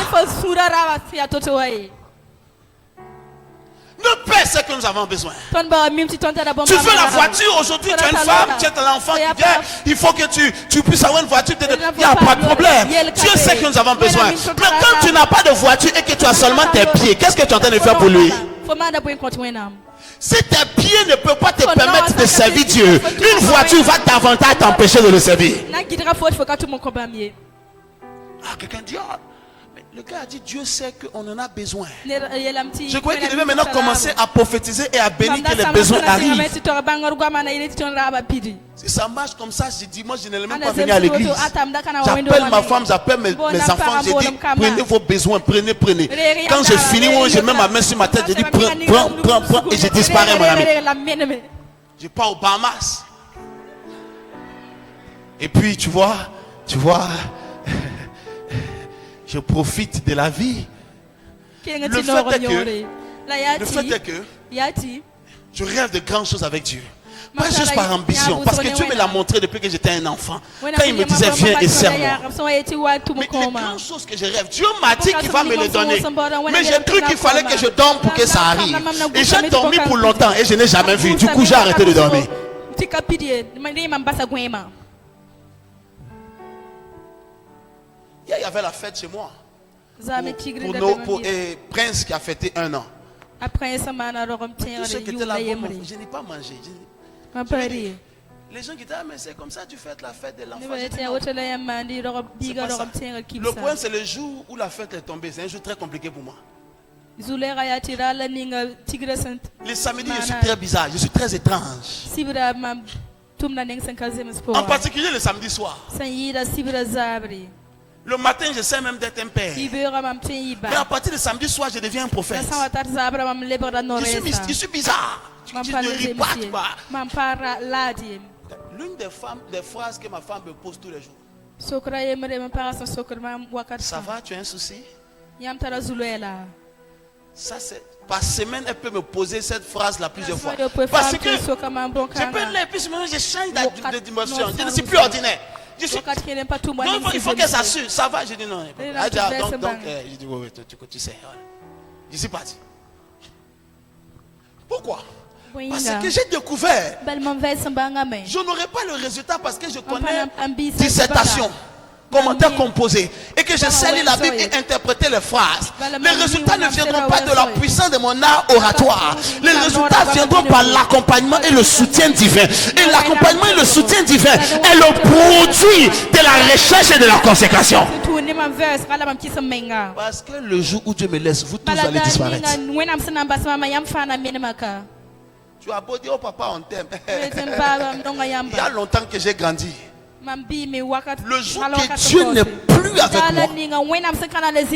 Ne paie ce que nous avons besoin. Tu veux la voiture aujourd'hui, tu as une femme, tu as un enfant qui vient, il faut que tu puisses avoir une voiture. Il n'y a pas de problème. Dieu sait que nous avons besoin. Mais quand tu n'as pas de voiture et que tu as seulement tes pieds, qu'est-ce que tu es en train de faire pour lui? Si tes pieds ne peuvent pas te permettre de servir Dieu, une voiture va davantage t'empêcher de le servir. Ah, quelqu'un dit, le gars a dit, Dieu sait qu'on en a besoin. Je croyais qu'il devait maintenant commencer à prophétiser et à bénir que les besoins arrivent. Si ça marche comme ça, je dis, moi je n'ai même pas venir à l'église. J'appelle ma femme, j'appelle mes enfants, je dis, prenez vos besoins, prenez. Quand je finis, moi je mets ma main sur ma tête, je dis, prends, et je disparais, mon ami. Je pars aux Bahamas. Et puis, tu vois, je profite de la vie. Le fait est que je rêve de grandes choses avec Dieu. Pas juste par ambition, parce que Dieu me l'a montré depuis que j'étais un enfant. Quand il me disait viens et sers-moi. Mais les grandes choses que je rêve, Dieu m'a dit qu'il va me les donner. Mais j'ai cru qu'il fallait que je dorme pour que ça arrive. Et j'ai dormi pour longtemps et je n'ai jamais vu. Du coup, j'ai arrêté de dormir. Il y avait la fête chez moi. Pour Prince qui a fêté 1 an. Tous ceux qui étaient là, je n'ai pas mangé. Les gens qui étaient là, mais c'est comme ça tu fêtes la fête de l'enfant. Le problème c'est le jour où la fête est tombée. C'est un jour très compliqué pour moi. Les samedis je suis très bizarre, je suis très étrange. En particulier le samedi soir. Le matin, je sais même d'être un père. Mais à partir de samedi soir, je deviens un prophète. Je suis bizarre. Tu ne ris pas, l'une des phrases que ma femme me pose tous les jours. Ça va, tu as un souci? Ça, c'est par semaine, elle peut me poser cette phrase-là plusieurs fois. Parce que je peux l'aider, puis je change de dimension. Je ne suis plus ordinaire. Donc, il faut qu'elle s'assure. Ça va? Je dis non. Donc, je dis oui, tu sais. Je suis parti. Pourquoi? Parce que j'ai découvert. Je n'aurai pas le résultat parce que je connais dissertation, commentaires composés, et que je sais lire la Bible et interpréter les phrases. Les résultats ne viendront pas de la puissance de mon art oratoire. Les résultats viendront par l'accompagnement et le soutien divin. Et l'accompagnement et le soutien divin est le produit de la recherche et de la consécration. Parce que le jour où Dieu me laisse, vous tous allez disparaître. Tu as beau dire, oh papa, on t'aime. Il y a longtemps que j'ai grandi. Le jour que Dieu n'est plus avec moi,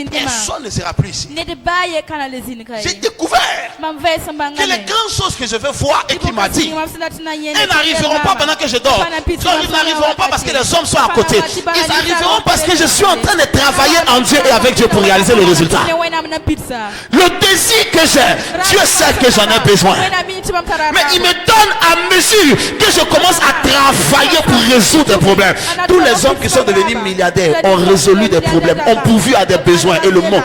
personne ne sera plus ici. J'ai découvert que les grandes choses que je vais voir et qu'il m'a dit, elles n'arriveront pas pendant que je dors. Ils n'arriveront pas parce que les hommes sont à côté. Ils arriveront parce que je suis en train de travailler en Dieu et avec Dieu pour réaliser le résultat. Le désir que j'ai, Dieu sait que j'en ai besoin. Mais il me donne à mesure que je commence à travailler pour résoudre des problèmes. Tous les hommes qui sont devenus milliardaires ont résolu des problèmes, ont pourvu à des besoins. Et le monde,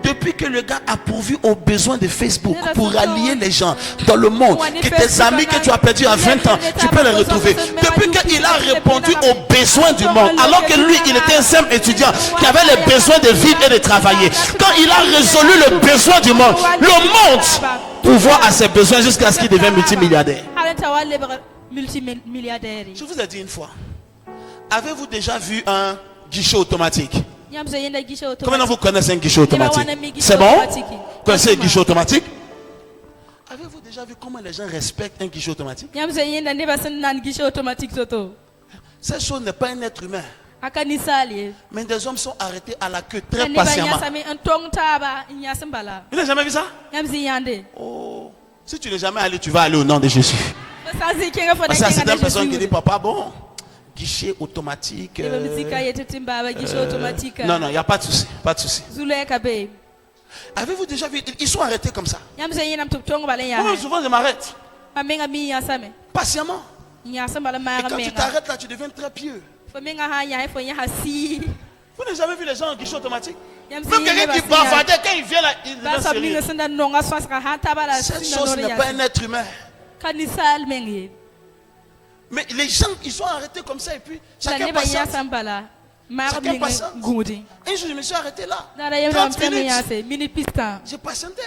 depuis que le gars a pourvu aux besoins de Facebook pour rallier les gens dans le monde, que tes amis que tu as perdus à 20 ans, tu peux les retrouver. Depuis qu'il a répondu aux besoins du monde, alors que lui, il était un simple étudiant qui avait les besoins de vivre et de travailler. Quand il a résolu le besoin du monde, le monde pourvoit à ses besoins jusqu'à ce qu'il devienne multimilliardaire. multimilliardaire. Je vous ai dit une fois. Avez-vous déjà vu un guichet automatique? Combien d'entre vous connaissez un guichet automatique? C'est bon? Vous connaissez un guichet automatique? Avez-vous déjà vu comment les gens respectent un guichet automatique? Cette chose n'est pas un être humain. Mais des hommes sont arrêtés à la queue très patiemment. Vous n'avez jamais vu ça? Oh, si tu n'es jamais allé, tu vas aller au nom de Jésus. Parce qu'il y a certaines personnes qui disent, papa, bon, guichet automatique. Non, non, il n'y a pas de souci. Pas de souci. Avez-vous déjà vu? Ils sont arrêtés comme ça. Moi, souvent, je m'arrête. Patiemment. Et quand tu t'arrêtes là, tu deviens très pieux. Vous n'avez jamais vu les gens en guichet automatique? Même quelqu'un qui bavardait, quand il vient là, il devient sérieux. Cette chose n'est pas un être humain. Mais les gens, ils sont arrêtés comme ça et puis chacun patiente. Chacun patiente. Un jour, je me suis arrêté là. 30 minutes. J'ai patienté.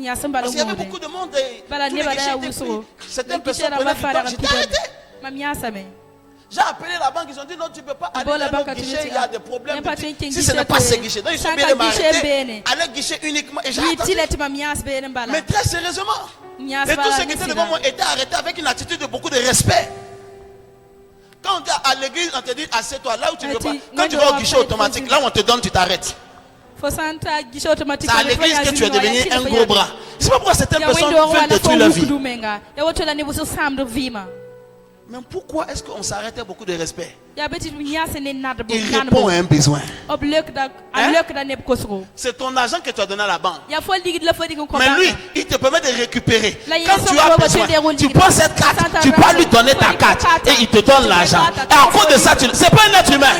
Parce qu'il y avait beaucoup de monde et tous les guichets étaient pris. Certaines personnes prenaient du temps. J'étais arrêté. J'ai appelé la banque, ils ont dit non, tu ne peux pas aller dans notre guichet, il y a des problèmes. Si ce n'est pas ces guichets, donc ils sont bien de m'arrêter à leur guichet uniquement. Et j'ai attendu. Mais très sérieusement. Et tous ceux qui étaient devant moi étaient arrêtés avec une attitude de beaucoup de respect. Quand on dit à l'église, on te dit assieds-toi là où tu ne veux pas. Quand tu vas au guichet automatique, là où on te donne, tu t'arrêtes. C'est à l'église que tu es devenu un gros bras. C'est pas pourquoi certaines personnes veulent détruire leur vie. Mais pourquoi est-ce qu'on s'arrêtait beaucoup de respect? Il répond à un besoin. C'est ton argent que tu as donné à la banque. Mais lui, il te permet de récupérer. Quand tu as besoin, tu prends cette carte, tu peux lui donner ta carte et il te donne l'argent. Et à cause de ça, c'est pas un être humain.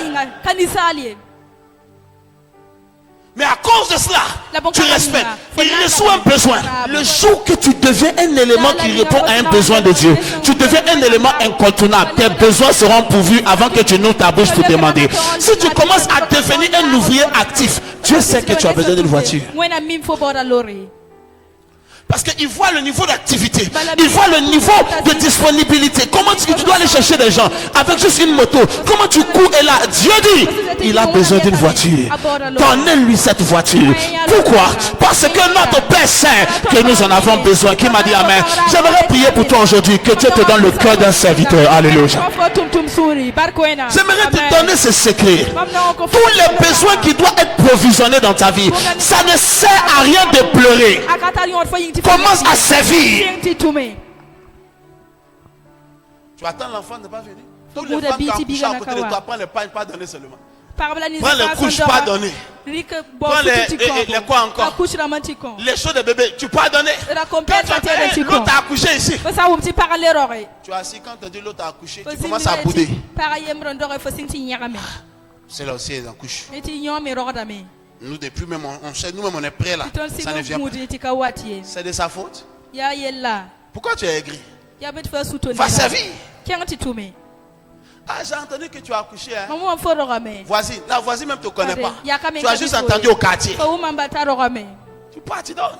Mais à cause de cela, tu respectes. Il reçoit un besoin. Le jour que tu deviens un élément qui répond à un besoin de Dieu, tu deviens un élément incontournable. Tes besoins seront pourvus avant que tu n'ouvres ta bouche pour demander. Si tu commences à devenir un ouvrier actif, Dieu sait que tu as besoin d'une voiture. Parce qu'il voit le niveau d'activité. Il voit le niveau de disponibilité. Comment tu dois aller chercher des gens avec juste une moto. Comment tu cours et là, Dieu dit, il a besoin d'une voiture. Donnez-lui cette voiture. Pourquoi? Parce que notre Père sait que nous en avons besoin. Qui m'a dit amen? J'aimerais prier pour toi aujourd'hui. Que Dieu te donne le cœur d'un serviteur. Alléluia. J'aimerais te donner ce secret. Tous les besoins qui doivent être provisionnés dans ta vie, ça ne sert à rien de pleurer. Commence à servir. Tu attends l'enfant ne pas venir. Tous les femmes qui accouchent à côté de toi, prends le pain, pas donner seulement. Prends les couches, pas donner. Prends les quoi encore? Les choses de bébé, tu pas donner. L'autre a accouché ici. Tu as assis quand tu dis l'autre a accouché, tu commences à bouder. C'est là aussi, ils accouchent. Nous, depuis même, on sait, nous-mêmes, on est prêts là. Ça ne vient pas. C'est de sa faute. Pourquoi tu es aigri? Va servir. Ah, j'ai entendu que tu as accouché. Hein? Voisine, la voisine même ne te connaît pas. Tu as juste entendu au quartier. Tu pars, tu donnes.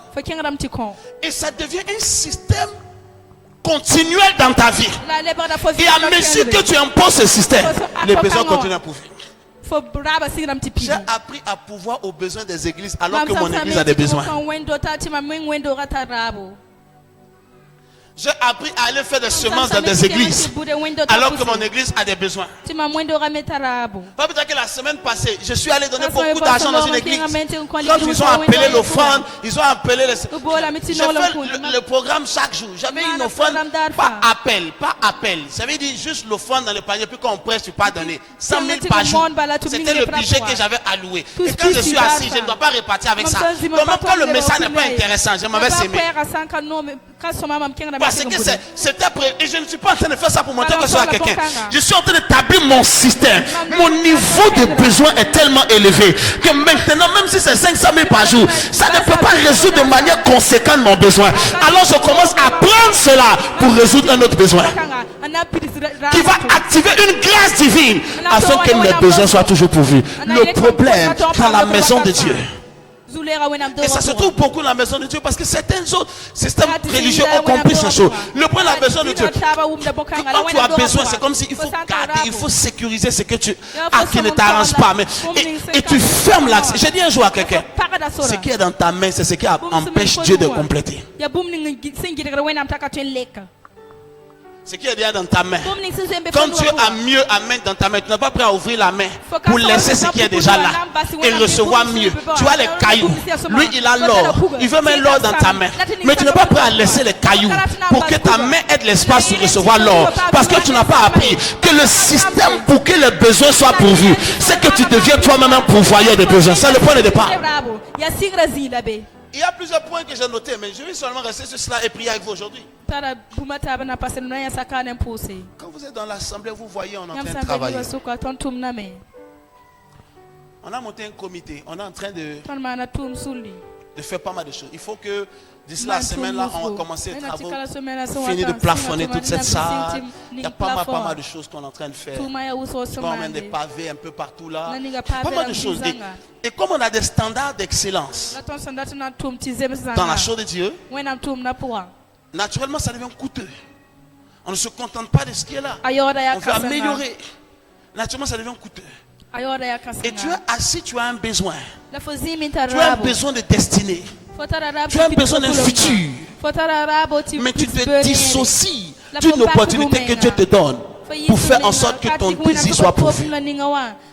Et ça devient un système continuel dans ta vie. Et à mesure que tu imposes ce système, les besoins continuent à pouvoir. J'ai appris à pouvoir aux besoins des églises alors que mon église a des besoins. J'ai appris à aller faire des semences dans des églises alors que mon église a des besoins. Pas peut-être que la semaine passée, je suis allé donner beaucoup d'argent dans une église. Quand ils ont appelé l'offrande, ils ont appelé les... Je fais le programme chaque jour. J'avais une offrande, pas appel. Ça veut dire juste l'offrande dans le panier, puis quand on presse, tu pas donner. 100 000 par jour. C'était le budget que j'avais alloué. Et quand je suis assis, je ne dois pas repartir avec ça. Donc même quand le message n'est pas intéressant, je m'avais sémé. Parce que c'était prêt. Et je ne suis pas en train de faire ça pour montrer que je suis à quelqu'un. Je suis en train d'établir mon système. Mon niveau de besoin est tellement élevé que maintenant, même si c'est 500 000 par jour, ça ne peut pas résoudre de manière conséquente mon besoin. Alors je commence à prendre cela pour résoudre un autre besoin qui va activer une grâce divine afin que mes besoins soient toujours pourvus. Le problème dans la maison de Dieu, Et ça se trouve beaucoup dans la maison de Dieu parce que certains autres systèmes religieux ont compris ces choses. Le point de la maison de Dieu, quand tu as besoin, c'est comme s'il faut garder, il faut sécuriser ce que tu as qui ne t'arrange pas. Mais, et tu fermes l'accès. J'ai dit un jour à quelqu'un, ce qui est dans ta main, c'est ce qui empêche Dieu de compléter. Ce qui est déjà dans ta main. Quand Dieu a mieux à mettre dans ta main, tu n'es pas prêt à ouvrir la main pour laisser ce qui est déjà là et recevoir mieux. Tu as les cailloux. Lui, il a l'or. Il veut mettre l'or dans ta main. Mais tu n'es pas prêt à laisser les cailloux pour que ta main ait de l'espace pour recevoir l'or. Parce que tu n'as pas appris que le système pour que les besoins soient pourvus, c'est que tu deviens toi-même un pourvoyeur des besoins. C'est le point de départ. Il y a plusieurs points que j'ai notés, mais je vais seulement rester sur cela et prier avec vous aujourd'hui. Quand vous êtes dans l'assemblée, vous voyez, on est en train de travailler. On a monté un comité, on est en train de faire pas mal de choses. Il faut que d'ici la semaine-là, on va commencer les travaux, finir de plafonner toute cette salle. Il y a pas mal de choses qu'on est en train de faire. On met des pavés un peu partout là. Pas mal de choses. Et comme on a des standards d'excellence dans la chose de Dieu, naturellement ça devient coûteux. On ne se contente pas de ce qui est là. On veut améliorer. Naturellement ça devient coûteux. Et tu es assis, tu as un besoin. Tu as un besoin de destinée. Tu as un besoin d'un futur. Mais tu te dissocies d'une opportunité que Dieu te donne pour faire en sorte que ton désir soit pourvu.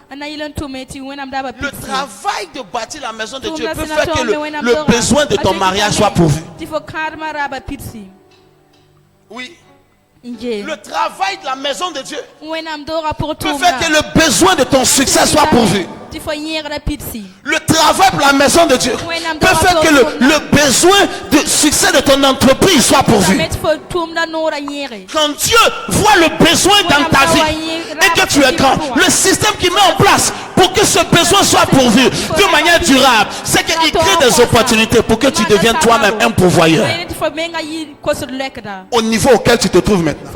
Le travail de bâtir la maison de Dieu peut faire que le besoin de ton mariage soit pourvu. Oui. Le travail de la maison de Dieu peut faire que le besoin de ton succès soit pourvu. Le travail pour la maison de Dieu peut faire que le besoin de succès de ton entreprise soit pourvu. Quand Dieu voit le besoin dans ta vie et que tu es grand, le système qu'il met en place pour que ce besoin soit pourvu de manière durable, c'est qu'il crée des opportunités pour que tu deviennes toi-même un pourvoyeur au niveau auquel tu te trouves maintenant.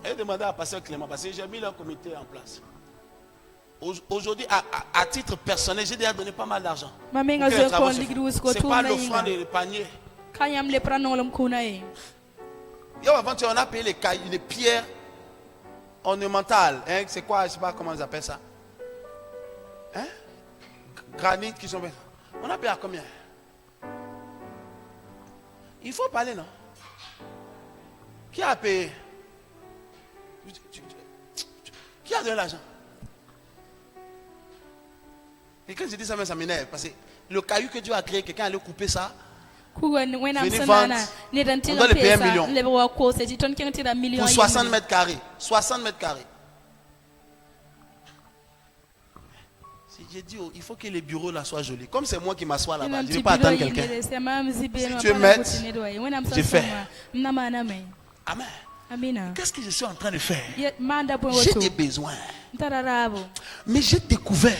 Et demandez à Pasteur Clément, parce que j'ai mis le comité en place. Aujourd'hui, à titre personnel, j'ai déjà donné pas mal d'argent. C'est pas l'offrande et le panier. Avant, on a payé les pierres ornementales. Hein? C'est quoi, je ne sais pas comment ils appellent ça. Hein? Granit qui sont. On a payé à combien? Il faut parler, non? Qui a payé? Qui a donné l'argent? Et quand je dis ça, ça m'énerve. Parce que le caillou que Dieu a créé, quelqu'un allait couper ça. Venir vendre. On doit le payer 1 million. Pour 60 mètres carrés. 60 mètres carrés. J'ai dit, il faut que les bureaux là soient jolis. Comme c'est moi qui m'assois là-bas, je ne vais pas attendre quelqu'un. Si tu es maître, je fais. Amen. Qu'est-ce que je suis en train de faire? J'ai des besoins. Mais j'ai découvert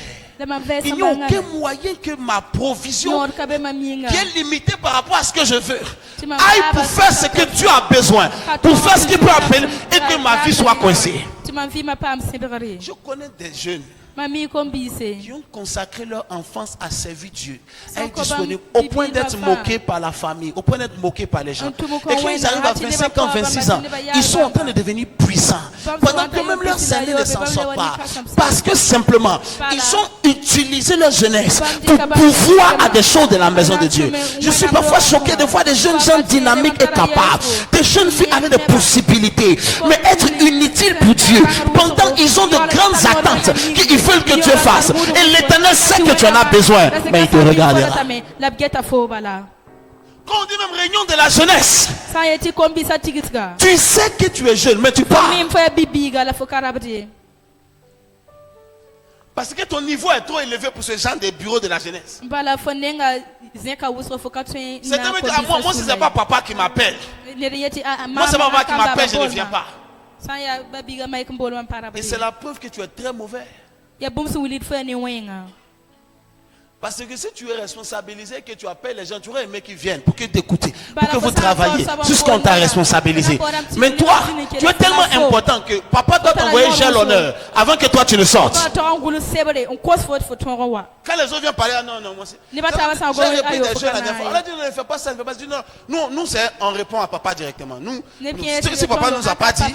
qu'il n'y a aucun moyen que ma provision, qui est limitée par rapport à ce que je veux, aille pour faire ce que Dieu a besoin, pour faire ce qu'il peut appeler et que ma vie soit coincée. Je connais des jeunes qui ont consacré leur enfance à servir Dieu, à être disponibles au point d'être moqués par la famille, au point d'être moqués par les gens. Et quand ils arrivent à 25 ans, 26 ans, ils sont en train de devenir puissants. Pendant que même leurs aînés ne s'en sortent pas. Parce que simplement, ils ont utilisé leur jeunesse pour pouvoir à des choses de la maison de Dieu. Je suis parfois choqué de voir des jeunes gens dynamiques et capables, des jeunes filles avec des possibilités, mais être inutiles pour Dieu. Pendant qu'ils ont de grandes attentes qu'ils veulent que Dieu fasse. Et l'Éternel sait que tu en as besoin, mais il te regardera. Quand on dit même réunion de la jeunesse, tu sais que tu es jeune, mais tu pars. Parce que ton niveau est trop élevé pour ce genre de bureau de la jeunesse. Moi, ce n'est pas papa qui m'appelle. Moi, c'est papa qui m'appelle, je ne viens pas. Et c'est la preuve que tu es très mauvais. Parce que si tu es responsabilisé, que tu appelles les gens, tu aurais aimé qu'ils viennent pour qu'ils t'écoutent, pour que vous travaillez. C'est ce qu'on t'a responsabilisé. Mais toi, tu es tellement important que papa doit t'envoyer gel l'honneur avant que toi tu ne sortes. Quand les autres viennent parler, non, moi c'est. J'ai repris des jeunes la dernière fois. On a dit, ne fais pas ça, ne fais pas ça. Non, nous, on répond à papa directement. Nous, si papa nous a pas dit,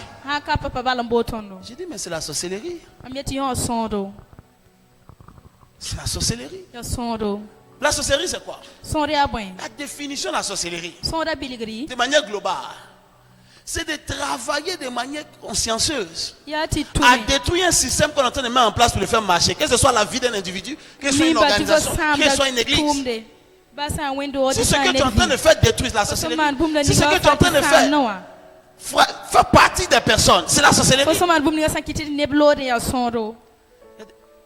j'ai dit, mais c'est la sorcellerie. C'est la sorcellerie. La sorcellerie, c'est quoi? La définition de la sorcellerie, de manière globale, c'est de travailler de manière consciencieuse à détruire un système qu'on est en train de mettre en place pour le faire marcher, que ce soit la vie d'un individu, que ce soit une organisation, que ce soit une église. C'est ce que tu es en train de faire détruire la sorcellerie. C'est ce que tu es en train de faire partie des personnes. C'est la sorcellerie.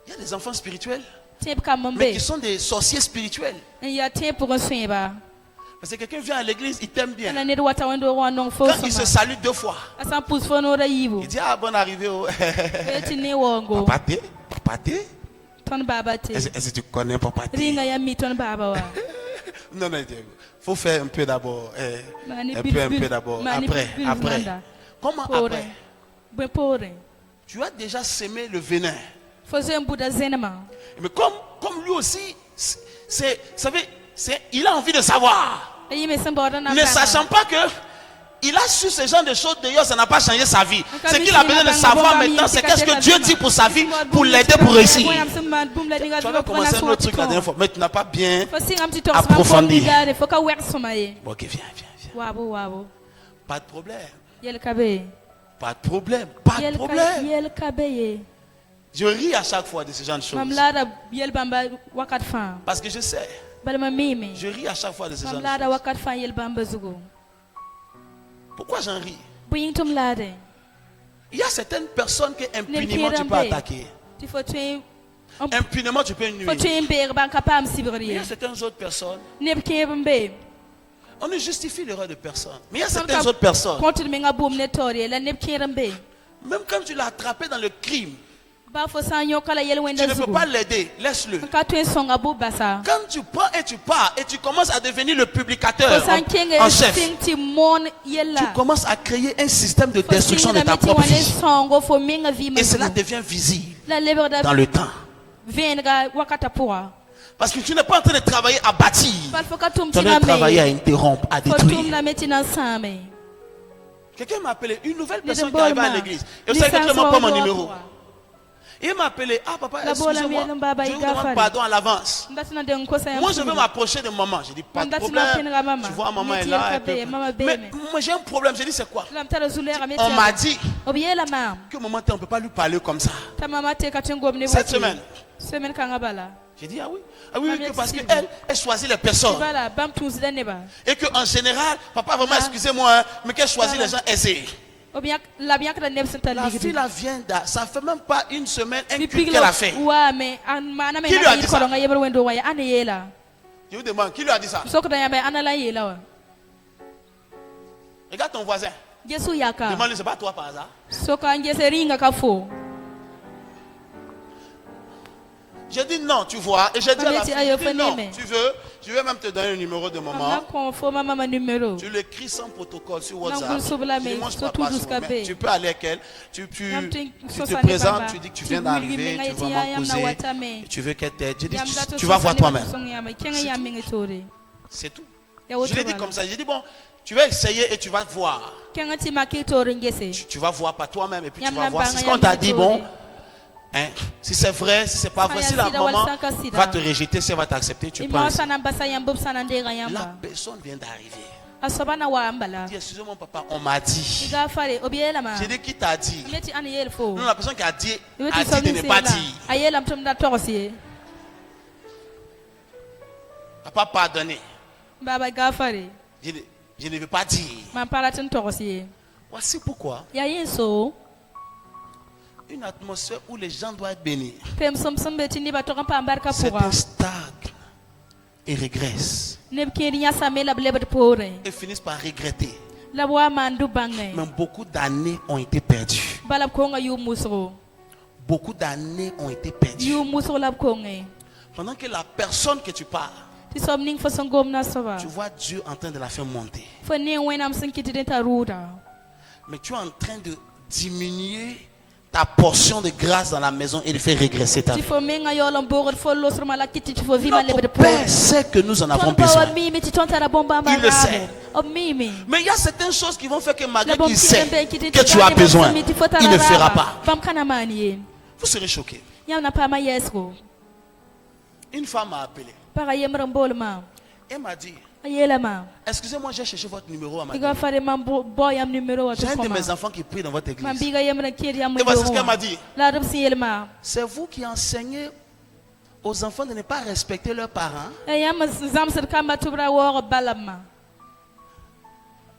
Il y a des enfants spirituels, mais qui sont des sorciers spirituels. Parce que quelqu'un vient à l'église, il t'aime bien. Quand il se salue 2 fois, il dit, ah, bonne arrivée. Papa T. Est-ce que tu connais Papa T? Non, il faut faire un peu d'abord. Un peu d'abord. Après. Comment après? Tu as déjà semé le venin. Mais comme lui aussi, il a envie de savoir. Ne sachant pas que il a su ce genre de choses d'ailleurs, ça n'a pas changé sa vie. Ce qu'il a besoin de savoir maintenant, c'est qu'est-ce que Dieu dit pour sa vie, pour l'aider pour réussir. Tu avais commencé un autre truc la dernière fois, mais tu n'as pas bien approfondi. Ok, viens. Pas de problème. Pas de problème. Je ris à chaque fois de ce genre de choses. Parce que je sais. Je ris à chaque fois de ce genre de choses. Pourquoi j'en ris? Il y a certaines personnes que impunément tu peux attaquer. Impunément tu peux nuire. Il y a certaines autres personnes. On ne justifie l'erreur de personne. Mais il y a certaines autres personnes. Même quand tu l'as attrapé dans le crime, tu ne peux pas l'aider, laisse-le. Quand tu prends et tu pars et tu commences à devenir le publicateur en chef, tu commences à créer un système de destruction de ta propre vie. Et cela devient visible dans le temps. Parce que tu n'es pas en train de travailler à bâtir, tu es en train de travailler à interrompre, à détruire. Quelqu'un m'a appelé, une nouvelle personne qui arrive à l'église. Et vous savez que je ne demande pas mon numéro. Il m'a appelé, ah papa, excusez-moi, je vous demande pardon à l'avance. Moi je veux m'approcher de maman. J'ai dit, pas de problème, tu vois maman est là. Mais moi j'ai un problème, j'ai dit, c'est quoi? On m'a dit que maman, on ne peut pas lui parler comme ça. Cette semaine. J'ai dit, ah oui, que parce qu'elle choisit les personnes. Et qu'en général, papa, vraiment, excusez-moi, mais qu'elle choisit les gens aisés. La fille la vient, ça fait même pas une semaine, un culte qu'elle a fait. Qui lui a dit ça? Je vous demande, qui lui a dit ça? Regarde ton voisin. Demande-lui, c'est pas toi par hasard. J'ai dit non, tu vois. Et j'ai dit à la fille, non, je vais même te donner le numéro de maman. Tu l'écris sans protocole sur WhatsApp. Je ne mange pas mais tu peux aller avec elle. Tu te présentes, tu dis que tu viens d'arriver, tu vois maman causer, tu veux qu'elle t'aide. Je dis, tu vas voir toi-même. C'est tout. Je l'ai dit comme ça. J'ai dit, bon, tu vas essayer et tu vas voir. Tu vas voir par toi-même et puis tu vas voir. C'est ce qu'on t'a dit, bon. Hein? Si c'est vrai, si c'est pas vrai, si la maman va te rejeter, si elle va t'accepter, tu prends. La personne vient d'arriver. Dis, excusez-moi papa, on m'a dit. J'ai dit qui t'a dit? Non, la personne qui a dit de ne pas dire. Papa pardonné. Je ne veux pas dire. Voici pourquoi. Une atmosphère où les gens doivent être bénis. Certains stagnent et régressent. Et finissent par regretter. Mais beaucoup d'années ont été perdues. Beaucoup d'années ont été perdues. Pendant que la personne que tu parles, Ti som ning fa sangom na soba. tu vois Dieu en train de la faire monter. Fa ne wenam sin kiti den taruda. Mais tu es en train de diminuer ta portion de grâce dans la maison et de faire régresser ta Ti vie. fo menga yolam bogor fo losro mala kiti ti fo vima lebe de Notre Père sait que nous en avons Ton power besoin. mimi ti ton tara bomba Il le sait. O mimi. Mais il y a certaines choses qui vont faire que malgré La bombe qu'il sait qui est que tu as besoin, il ne fera pas. Bam kana mani. Vous serez choqués. Yam na pa ma yesko. Une femme m'a appelé. Para yemram bolma. Elle m'a dit, Ayela ma. excusez-moi, j'ai cherché votre numéro à ma Diga fare mam boy am numéro J'ai un de koma. mes enfants qui prie dans votre Mam église. biga yemra kiri am. Et voici ce qu'elle m'a dit. La rub si yelma. C'est vous qui enseignez aux enfants de ne pas respecter leurs parents. Yam zam ser kamba tubra wo balama.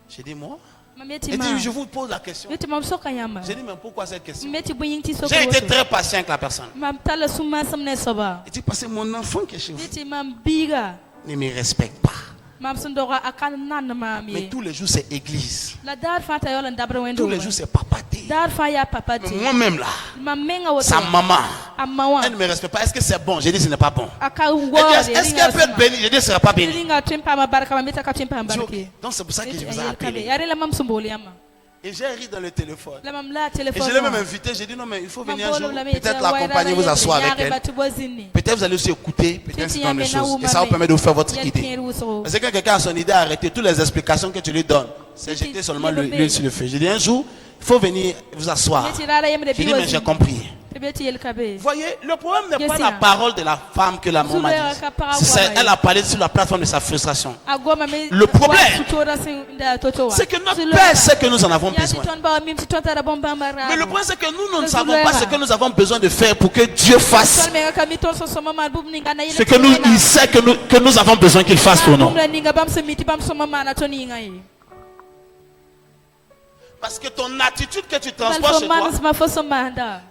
J'ai dit, moi? Mameti Elle ma. dit, je vous pose la question. Yeti mam soka yama. J'ai dit, mais pourquoi cette question? Meti buyin ti soka. J'ai été très patient avec la personne. Mam tala suma samne soba. Elle dit, parce que mon enfant qui est chez vous Yeti mam biga. ne me respecte pas. Mam sundora akan nan Mais mami. tous les jours, c'est église. La dar fata yolan dabre wendo. Tous les jours, c'est papaté. Dar fa ya Mais papati. moi-même, là, Mam menga wote. sa maman, Amawa. elle ne me respecte pas. Est-ce que c'est bon? J'ai dit, ce n'est pas bon. Aka Elle wo. dit, est-ce qu'elle peut être bénie? J'ai dit, ce ne sera pas béni. Linga tempa ma baraka ma meta ka tempa Je dis, baraki. ok. Donc, c'est pour ça que je vous ai appelé. Yare la mam sumboli yama. Et j'ai ri dans le téléphone. La mam la Et téléphone. je l'ai même invité. J'ai dit, non, mais il faut venir un jour. Peut-être l'accompagner, vous asseoir asseoir avec elle. Peut-être vous allez aussi écouter, peut-être c'est dans les choses. Et ça vous permet de vous faire votre idée. Parce que quand quelqu'un a son idée, arrêtez toutes les explications que tu lui donnes. C'est jeter seulement l'huile sur le feu. J'ai dit, un jour, il faut venir vous asseoir. J'ai dit, mais j'ai compris. Voyez, le problème n'est pas la parole de la femme que la maman dit. Elle a parlé sur la plateforme de sa frustration. Le problème, c'est que notre Père sait que nous en avons besoin. Mais le problème, c'est que nous ne savons pas ce que nous avons besoin de faire pour que Dieu fasse ce que nous, il sait que nous avons besoin qu'il fasse pour nous. Parce que ton attitude que tu transportes chez toi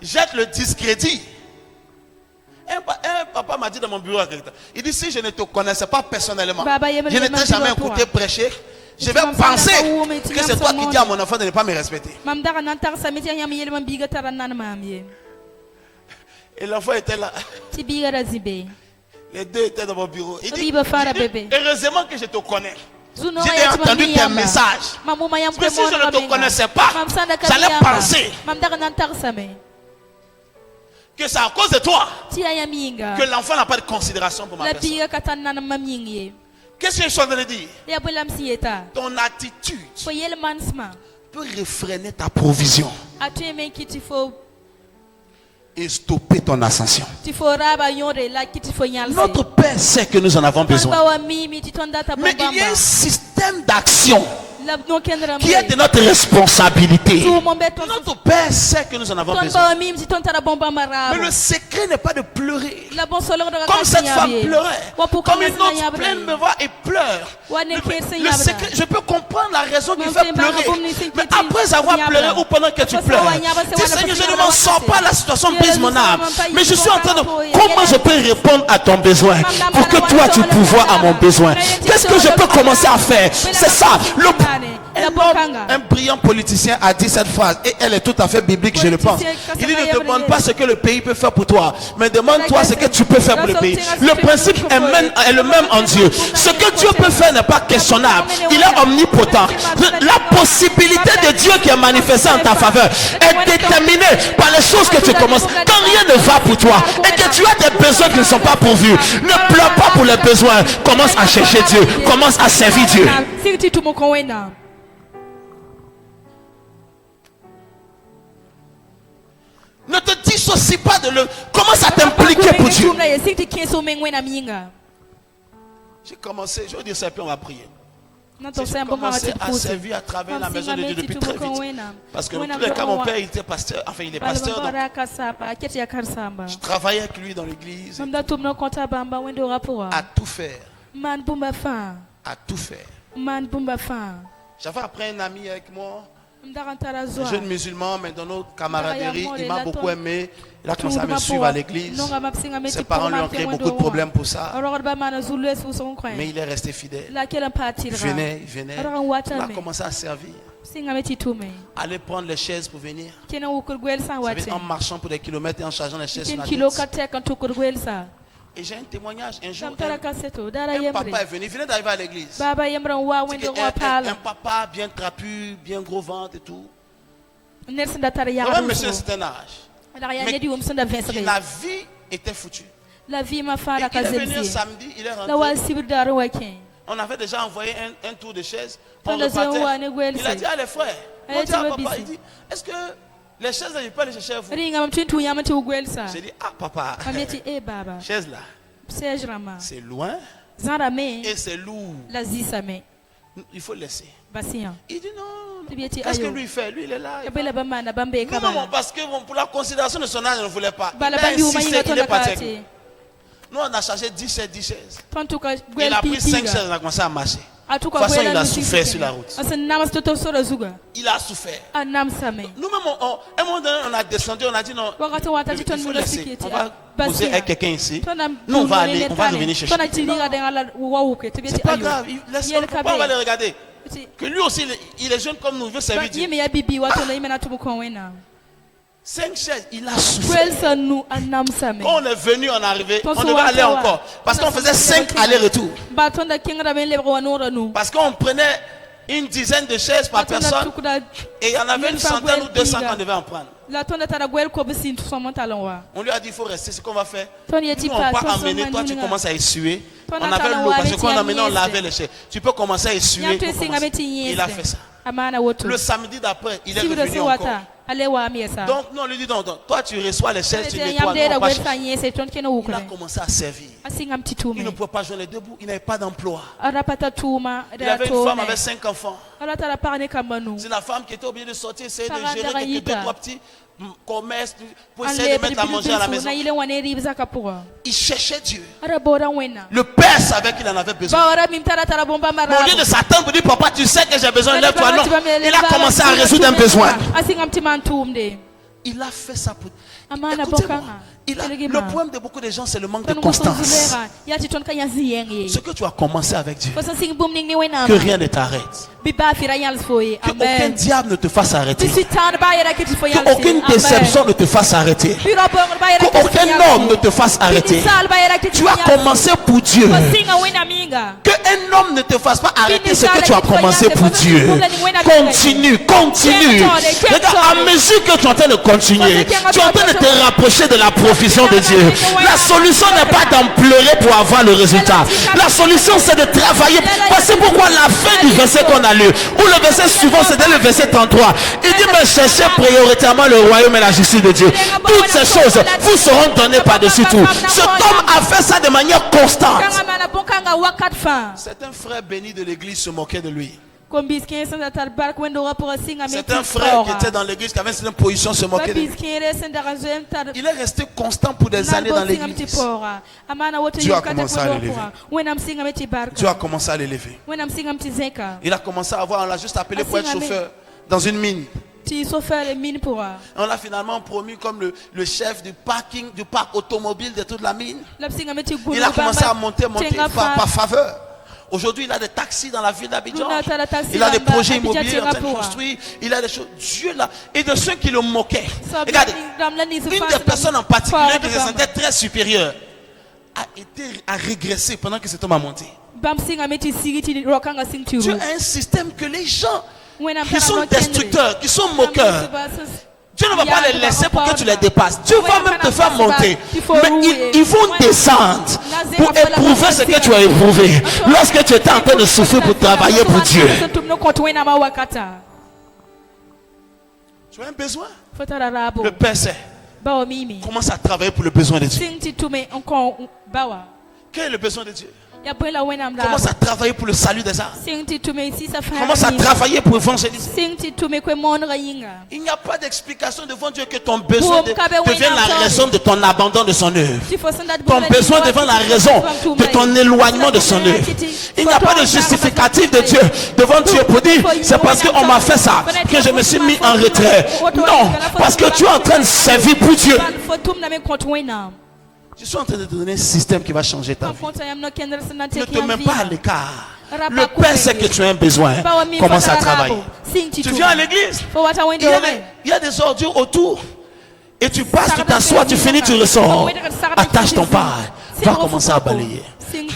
jette le discrédit. Un papa m'a dit dans mon bureau, il dit, si je ne te connaissais pas personnellement, je ne t'ai jamais écouté prêcher, je vais penser que c'est toi qui dis à mon enfant de ne pas me respecter. Et l'enfant était là. Les deux étaient dans mon bureau. Il dit, heureusement que je te connais. J'ai entendu tes messages. Mais si je ne te connaissais pas, j'allais penser que c'est à cause de toi que l'enfant n'a pas de considération pour ma personne. Qu'est-ce que je suis en train de dire? Ton attitude peut réfréner ta provision et stopper ton ascension. Notre Père sait que nous en avons besoin. Mais il y a un système d'action qui est de notre responsabilité. Notre Père sait que nous en avons besoin. Mais le secret n'est pas de pleurer comme cette femme pleurait, comme une autre pleine me voit et pleure. Le secret, je peux comprendre la raison qui fait pleurer. Mais après avoir pleuré ou pendant que tu pleures, dis Seigneur, je ne m'en sors pas, la situation brise mon âme. Mais je suis en train de, comment je peux répondre à ton besoin pour que toi tu pourvoies à mon besoin? Qu'est-ce que je peux commencer à faire? C'est ça. Un brillant politicien a dit cette phrase et elle est tout à fait biblique, je le pense. Il dit, ne demande pas ce que le pays peut faire pour toi, mais demande-toi ce que tu peux faire pour le pays. Le principe est le même en Dieu. Ce que Dieu peut faire n'est pas questionnable. Il est omnipotent. La possibilité de Dieu qui est manifestée en ta faveur est déterminée par les choses que tu commences. Quand rien ne va pour toi et que tu as des besoins qui ne sont pas pourvus, ne pleure pas pour les besoins. Commence à chercher Dieu. Commence à servir Dieu. Ne te dissocie pas de le... Commence à t'impliquer pour Dieu. J'ai commencé, je vais dire ça puis on va prier. J'ai commencé à servir à travers la maison de Dieu depuis très vite. Parce que dans tous les cas, mon père il était pasteur, enfin il est pasteur. Donc, je travaillais avec lui dans l'église. À tout faire. À tout faire. J'avais après un ami avec moi. Un jeune musulman, mais dans notre camaraderie, il m'a beaucoup aimé. Il a commencé à me suivre à l'église. Ses parents lui ont créé beaucoup de problèmes pour ça. Mais il est resté fidèle. Il venait. Il a commencé à servir. Aller prendre les chaises pour venir. En marchant pour des kilomètres et en chargeant les chaises sur la tête. Et j'ai un témoignage. Un jour, Tam tara kaseto dara un papa yembre. est venu. Il venait d'arriver à l'église. Baba yembre wa C'est wendo que wa pala. un papa bien trapu, bien gros ventre et tout. Nersinda tara ya. Même monsieur, c'est un âge. Alors ya Mais ne di um sanda vesre. la vie était foutue. La vie ma Et fara il est venu un kazemsi. samedi, il est La wa rentré. sibir dara wakin. On avait déjà envoyé un tour de chaise. On Tanda zo wa repartait. ne gwel Il a se. dit à les frères. Elle On dit à était papa, busy. il dit, est-ce que les chaises, je peux les chercher à vous? Ringa mam tintu yama ti gwel sa. J'ai dit, ah papa, Ameti e baba. chaise là, Serge Rama. c'est loin Zara me et c'est lourd. la zisa me. Il faut le laisser. Basiyan. Il dit non. Tu viens, tu Qu'est-ce que ayo. lui fait? Lui, il est là. il va. Kabela bamba na bambe Non, non, kabala. parce que bon, pour la considération de son âge, il ne voulait pas. Il Bala a bambi uma insisté, yinga il tonda est parti avec kati. nous. Nous, on a chargé 10 chaises, 10 chaises. Tontuka Il gwel a pris 5 pipiga. chaises, on a commencé à marcher. Atuka De toute façon, gwel il a na souffert musique. sur la route. Asa namas toto sora zuga. Il a souffert. Anam same. Nous-mêmes, à un moment donné, on a descendu, on a dit non. Wakati wata Il ton faut mula laisser. sikiti. On va poser avec quelqu'un ici. Nous, on va aller, on va revenir chercher. Tona tiliga denga la wawuke. Tu viens, C'est tu pas ayo. grave. Laisse-le. Pourquoi on va le regarder? Que lui aussi, il est jeune comme nous, il veut servir Dieu. Yeme ya bibi watu na imena tumuko wena. 5 chaises, il a souffert. Gwel sa nu anam same. Quand on est venu, on est arrivé, on Tonso devait aller watawa. encore. Parce qu'on faisait Tonso 5 watawa. allers-retours. Ba tonda kinga ben lebro wanora nu. Parce qu'on prenait une dizaine de chaises par personne. Et il y en avait une centaine ou 200 qu'on devait en prendre. La tonda tara gwel ko bisin tout son montalon wa. On lui a dit, il faut rester, c'est ce qu'on va faire. Tony Nous, est on va pas pas emmener, toi tu commences à essuyer. On avait l'eau, parce que quand on emmenait, on lavait les chaises. Tu peux commencer à essuyer. pour commencer. Il a fait ça. Amana woto. Le samedi d'après, il est Sibiro revenu se encore. wata. Ale wa miesa. Donc, nous, on lui dit, non, toi tu reçois les chaises, tu nettoies. Yamde da Non, gwel pas- fa nyese ton kena Il a wukre. commencé à servir. Asinga Il mtitume. ne pouvait pas joindre les deux bouts, il n'avait pas d'emploi. Arapata tuma Il avait une femme avec ratone. 5 enfants. Aratara parne kamanu. C'est la femme qui était obligée de sortir, essayer de Parada gérer quelques Raïta. 2-3 petits commerces pour essayer Anle de mettre à manger à la maison. na ile wane ribza kapura. Il cherchait Dieu. Arabora wena. Le père savait qu'il en avait besoin. Bawara mimtara tara bomba Mais mara. au lieu de s'attendre pour dire, papa, tu sais que j'ai besoin, lève-toi. Non, il a commencé à résoudre un besoin. Asinga mtimantumde. Il a fait ça pour... Amana Écoutez-moi, bokanga. le problème de beaucoup de gens, c'est le manque de Ton constance. constance. Ya ti ton kanya ziyenge. Ce que tu as commencé avec Dieu, Fosa sing boom ning ni wena. que rien ne t'arrête. Biba fira yals foye. Que aucun Amen. diable ne te fasse arrêter. Bisitan ba yera kiti fo yals. Que aucune déception ne te fasse arrêter. Biro bong ba yera kiti. Qu'aucun homme ne te fasse arrêter. Tu as commencé pour Dieu. Singa wena minga. Qu'un homme ne te fasse pas arrêter ce que tu as commencé pour Dieu. Continue, continue. Regarde, à mesure que tu es en train de continuer, tu es en train de te rapprocher de la provision de Dieu. La solution n'est pas d'en pleurer pour avoir le résultat. La solution, c'est de travailler. C'est pourquoi la fin du verset qu'on a lu, ou le verset suivant, c'était le verset 33. Il dit, mais cherchez prioritairement le royaume et la justice de Dieu. Toutes ces choses vous seront données par-dessus tout. Cet homme a fait ça de manière constante. Kanga mana bonkanga wakat fa. Certains frères bénis de l'église se moquaient de lui. Kombiskin sanda tar bark wendo rapora singa me. Certains frères qui étaient dans l'église, qui avaient une position, se moquaient de lui. Kombiskin sanda razem tar. Il est resté constant pour des années dans l'église. Dieu a commencé à l'élever. Dieu a commencé à l'élever. Il a commencé à avoir, on l'a juste appelé pour être chauffeur dans une mine. On l'a finalement promu comme le chef du parking, du parc automobile de toute la mine. Il a commencé à monter par faveur. Aujourd'hui, il a des taxis dans la ville d'Abidjan. Il a des projets immobiliers en train de construire. Il a des choses. Dieu là. Et de ceux qui le moquaient. Regardez, une des personnes en particulier qui se sentait très supérieure a régressé pendant que cet homme a monté. Dieu a un système que les gens qui sont destructeurs, qui sont moqueurs, Dieu ne va pas les laisser pour que tu les dépasses. Dieu va même te faire monter. Mais ils vont descendre pour éprouver ce que tu as éprouvé lorsque tu étais en train de souffrir pour travailler pour Dieu. Tu as un besoin. Le Père sait. Commence à travailler pour le besoin de Dieu. Quel est le besoin de Dieu? Commence à travailler pour le salut des âmes. Commence à travailler pour évangéliser. Il n'y a pas d'explication devant Dieu que ton besoin devienne la raison de ton abandon de son œuvre. Ton besoin devient la raison de ton éloignement de son œuvre. Il n'y a pas de justificatif de Dieu devant Dieu pour dire c'est parce qu'on m'a fait ça que je me suis mis en retrait. Non, parce que tu es en train de servir pour Dieu. Je suis en train de te donner un système qui va changer ta vie. Ne te mets pas à l'écart. Le Père sait que tu as un besoin. Commence à travailler. Tu viens à l'église. Il y a des ordures autour. Et tu passes, tu t'assois, tu finis, tu ressors. Attache ton pas. Va commencer à balayer.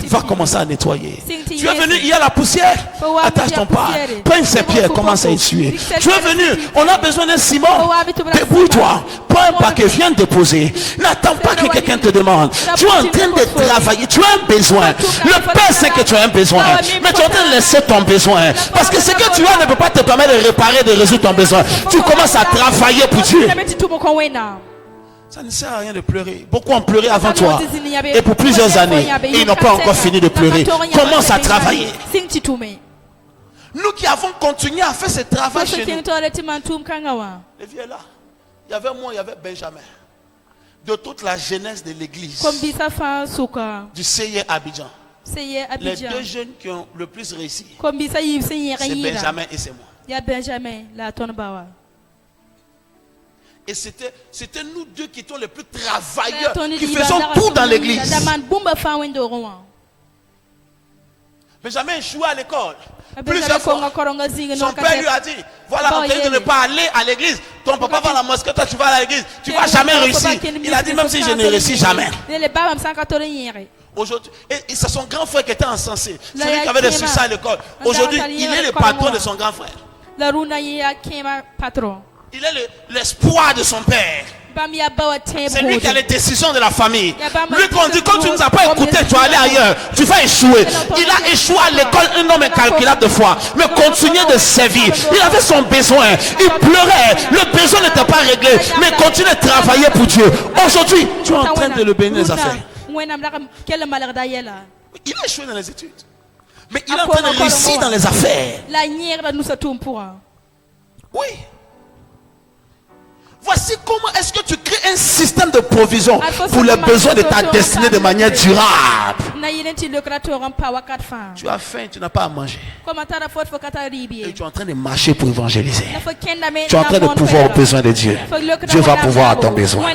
Va commencer à nettoyer. Tu es venu, il y a la poussière. Attache ton pas. Prends ces pierres, commence à essuyer. Tu es venu, on a besoin d'un ciment. Débrouille-toi. Prends un paquet, viens déposer. N'attends pas que quelqu'un te demande. Tu es en train de travailler. Tu as un besoin. Le Père sait que tu as un besoin. Mais tu es en train de laisser ton besoin. Parce que ce que tu as ne peut pas te permettre de réparer, de résoudre ton besoin. Tu commences à travailler pour Dieu. Ça ne sert à rien de pleurer. Beaucoup ont pleuré avant toi. Et pour plusieurs années. Et ils n'ont pas encore fini de pleurer. Commence à travailler. Nous qui avons continué à faire ce travail chez nous. Les vieux là. Il y avait moi, il y avait Benjamin. De toute la jeunesse de l'église. Du CIE Abidjan. Les deux jeunes qui ont le plus réussi. C'est Benjamin et c'est moi. Et c'était nous deux qui étions les plus travailleurs, qui faisons tout dans l'église. Benjamin échouait à l'école. Plusieurs fois. Son père lui a dit, voilà, on t'a dit de ne pas aller à l'église. Ton papa va à la mosquée, toi tu vas à l'église. Tu ne vas jamais réussir. Il a dit, même si je ne réussis jamais. Aujourd'hui, et c'est son grand frère qui était encensé. Celui qui avait des succès à l'école. Aujourd'hui, il est le patron de son grand frère. Il est l'espoir de son père. C'est lui qui a les décisions de la famille. Lui qu'on dit, quand tu ne nous as pas écouté, tu vas aller ailleurs. Tu vas échouer. Il a échoué à l'école un nombre incalculable de fois. Mais continuez de servir. Il avait son besoin. Il pleurait. Le besoin n'était pas réglé. Mais continue de travailler pour Dieu. Aujourd'hui, tu es en train de le bénir les affaires. Il a échoué dans les études. Mais il est en train de réussir dans les affaires. Oui. Voici comment est-ce que tu crées un système de provision pour les besoins de ta destinée de manière durable. Tu as faim, tu n'as pas à manger. Et tu es en train de marcher pour évangéliser. Tu es en train de pouvoir aux besoins de Dieu. Dieu va pouvoir à ton besoin.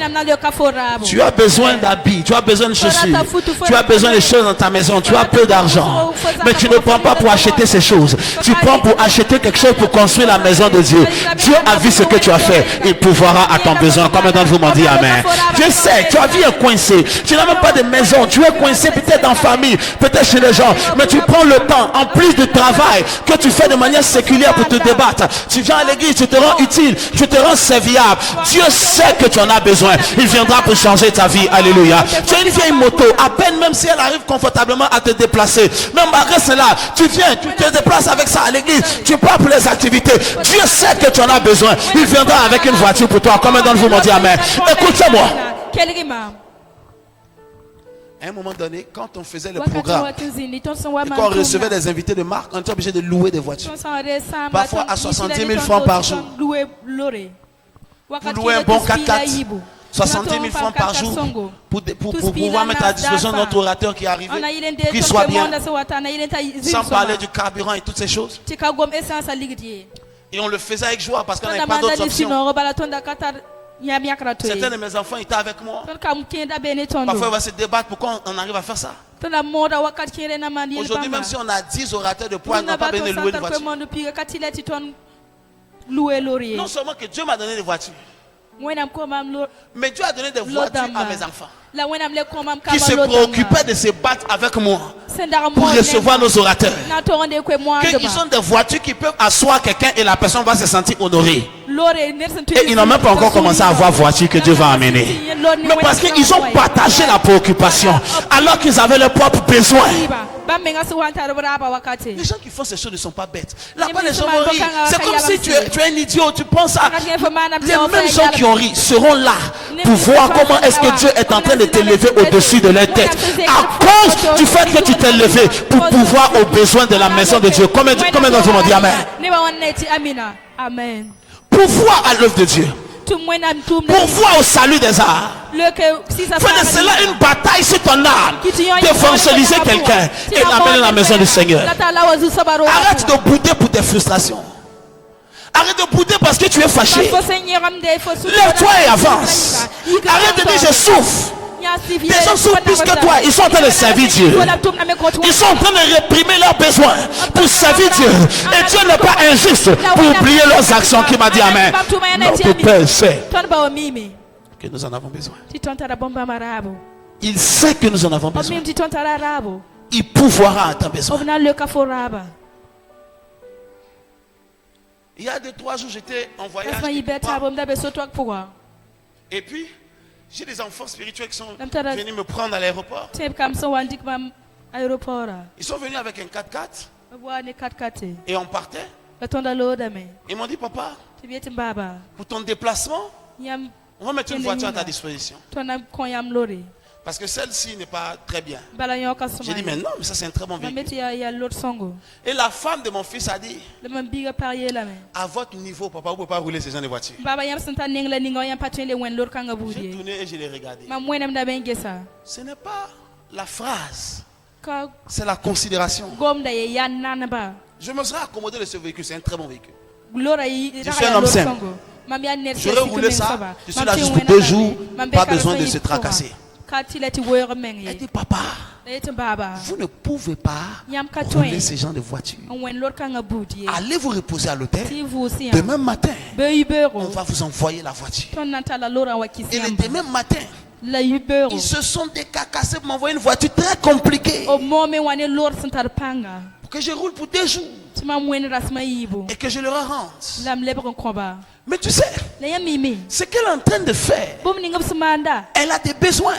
Tu as besoin d'habits, tu as besoin de chaussures, tu as besoin de choses dans ta maison, tu as peu d'argent. Mais tu ne prends pas pour acheter ces choses. Tu prends pour acheter quelque chose pour construire la maison de Dieu. Dieu a vu ce que tu as fait. Il pourra à ton besoin. Combien d'entre vous m'ont dit amen? Je sais, tu as vu un coincé. Tu n'as même pas de maison. Tu es coincé peut-être en famille, peut-être chez les gens. Mais tu prends le temps, en plus du travail que tu fais de manière séculière pour te débattre. Tu viens à l'église, tu te rends utile, tu te rends serviable. Dieu sait que tu en as besoin. Il viendra pour changer ta vie. Alléluia. Tu as une vieille moto, à peine même si elle arrive confortablement à te déplacer. Même malgré cela, tu viens, tu te déplaces avec ça à l'église. Tu pars pour les activités. Dieu sait que tu en as besoin. Il viendra avec une voiture pour toi. Combien d'entre vous m'ont dit amen? Écoutez-moi. À un moment donné, quand on faisait le programme et qu'on recevait des invités de marque, on était obligé de louer des voitures. Parfois à 70 000 francs par jour. Pour louer un bon 4x4. 70 000 francs par jour pour pouvoir mettre à disposition notre orateur qui est arrivé, qu'il soit bien, sans parler du carburant et toutes ces choses. Et on le faisait avec joie parce qu'on n'avait pas d'autres options. Certains de mes enfants étaient avec moi. Parfois on va se débattre pourquoi on arrive à faire ça. Aujourd'hui, même si on a 10 orateurs de poids, on n'a pas besoin de louer une voiture. Non seulement que Dieu m'a donné des voitures, mais Dieu a donné des voitures à mes enfants qui se préoccupaient de se battre avec moi pour recevoir nos orateurs. Qu'ils ont des voitures qui peuvent asseoir quelqu'un et la personne va se sentir honorée. Et ils n'ont même pas encore commencé à avoir voiture que Dieu va amener. Mais parce qu'ils ont partagé la préoccupation alors qu'ils avaient leurs propres besoins. Les gens qui font ces choses ne sont pas bêtes. Là-bas, les gens vont rire. C'est comme si tu es un idiot. Tu penses à les mêmes gens qui ont ri seront là pour voir comment est-ce que Dieu est en train de t'élever au-dessus de leur tête. À cause du fait que tu t'es levé pour pouvoir aux besoins de la maison de Dieu. Combien d'entre vous m'ont dit amen? Pouvoir à l'œuvre de Dieu. Pourvoir au salut des arts. Fais de cela une bataille sur ton âme. D'évangéliser quelqu'un et l'amener dans la maison du Seigneur. Arrête de bouder pour tes frustrations. Arrête de bouder parce que tu es fâché. Lève-toi et avance. Arrête de dire je souffre. Les gens souffrent plus que toi. Ils sont en train de servir Dieu. Ils sont en train de réprimer leurs besoins pour servir Dieu. Et Dieu n'est pas injuste pour oublier leurs actions. Qui m'a dit amen? Notre Père sait que nous en avons besoin. Il sait que nous en avons besoin. Omim titon tara rabo. Il pourvoira à ta besoin. Obna le kaforaba. Il y a 2-3 jours, j'étais en voyage. Asma quelque part. ibeta bom dabe sotwak pourquoi. Et puis, j'ai des enfants spirituels qui sont Namtara- venus me prendre à l'aéroport. Tep kam so wandik mam aéroport. Ils sont venus avec un 4x4 Babwa ne katkate. et on partait. Batonda lo dame. Ils m'ont dit, papa, Tibieti baba. pour ton déplacement, Yam on va mettre une voiture à ta disposition. tona koyam lori. Parce que celle-ci n'est pas très bien. Bala yoka suma. J'ai dit, mais non, mais ça c'est un très bon véhicule. Mameti ya lot songo. Et la femme de mon fils a dit, Le mam biga parier la me. à votre niveau, papa, vous ne pouvez pas rouler ces gens de voiture. Baba yam santa ning la ningo yam patien le wen lor kanga J'ai budi. tourné et je l'ai regardé. Mam wenam da ben gesa. Ce n'est pas la phrase, Ka c'est la considération. gom da ye yan nanaba. Je me serais accommodé de ce véhicule, c'est un très bon véhicule. Lora yi Je suis un homme simple. Mam ya ner J'aurais roulé ça, je suis là juste pour 2 jours, pas besoin de se tracasser. Katilati woyor meng Elle ye. dit, papa, Ete baba. vous ne pouvez pas Yam ka rouler toin. ces gens de voiture. On wen lor kanga budi. Allez vous reposer à l'hôtel. Ti vous si. Demain matin, Be on yubero. va vous envoyer la voiture. Ton nantala lora wa Et le kisiam. demain matin, La yubero. ils se sont décacassés pour m'envoyer une voiture très compliquée. O mome wane lor santar panga. Pour que je roule pour 2 jours Ti mam wen rasma yibo. et que je leur rende. Lam lebre komba. Mais tu sais, La yam mimi. ce qu'elle est en train de faire, Bom ningam sumanda. elle a des besoins.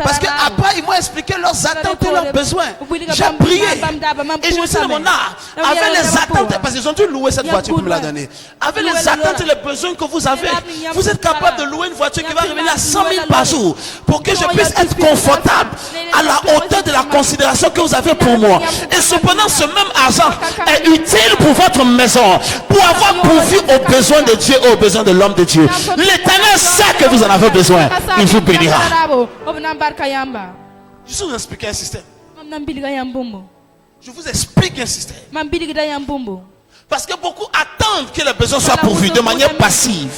Parce qu'après, ils m'ont expliqué leurs attentes et leurs besoins. J'ai prié. Et je me suis dit, mon art, avec les attentes, parce qu'ils ont dû louer cette voiture pour me la donner. Avec les attentes et les besoins que vous avez, vous êtes capable de louer une voiture qui va revenir à 100 000 par jour pour que je puisse être confortable à la hauteur de la considération que vous avez pour moi. Et cependant, ce même argent est utile pour votre maison, pour avoir pourvu aux besoins de Dieu et aux besoins de l'homme de Dieu. L'Éternel sait que vous en avez besoin. Il vous bénira. Je vous explique un système. Je vous explique un système. Parce que beaucoup attendent que les besoins soient pourvus de manière passive.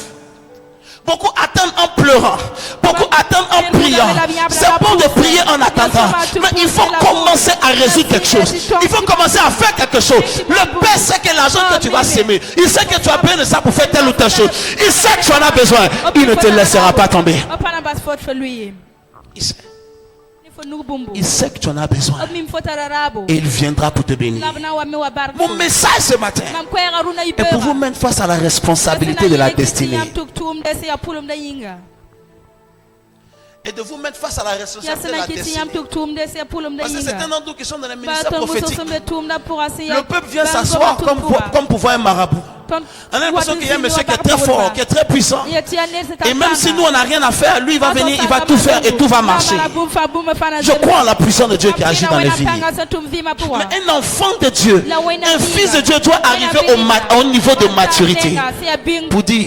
Beaucoup attendent en pleurant. Beaucoup attendent en priant. C'est bon de prier en attendant. Mais il faut commencer à résoudre quelque chose. Il faut commencer à faire quelque chose. Le Père sait que l'argent que tu vas s'aimer. Il sait que tu as besoin de ça pour faire telle ou telle chose. Il sait que tu en as besoin. Il ne te laissera pas tomber. Il sait. Il sait que tu en as besoin. Et il viendra pour te bénir. Mon message ce matin est pour vous mettre face à la responsabilité de la destinée. Et de vous mettre face à la responsabilité de la destinée. Parce que certains d'entre nous qui sont dans les ministères prophétiques, le peuple vient s'asseoir comme pour voir un marabout. On a l'impression qu'il y a un monsieur qui est très fort, qui est très puissant. Et même si nous on n'a rien à faire, lui il va venir, il va tout faire et tout va marcher. Je crois en la puissance de Dieu qui agit dans les vies. Mais un enfant de Dieu, un fils de Dieu doit arriver au niveau de maturité pour dire,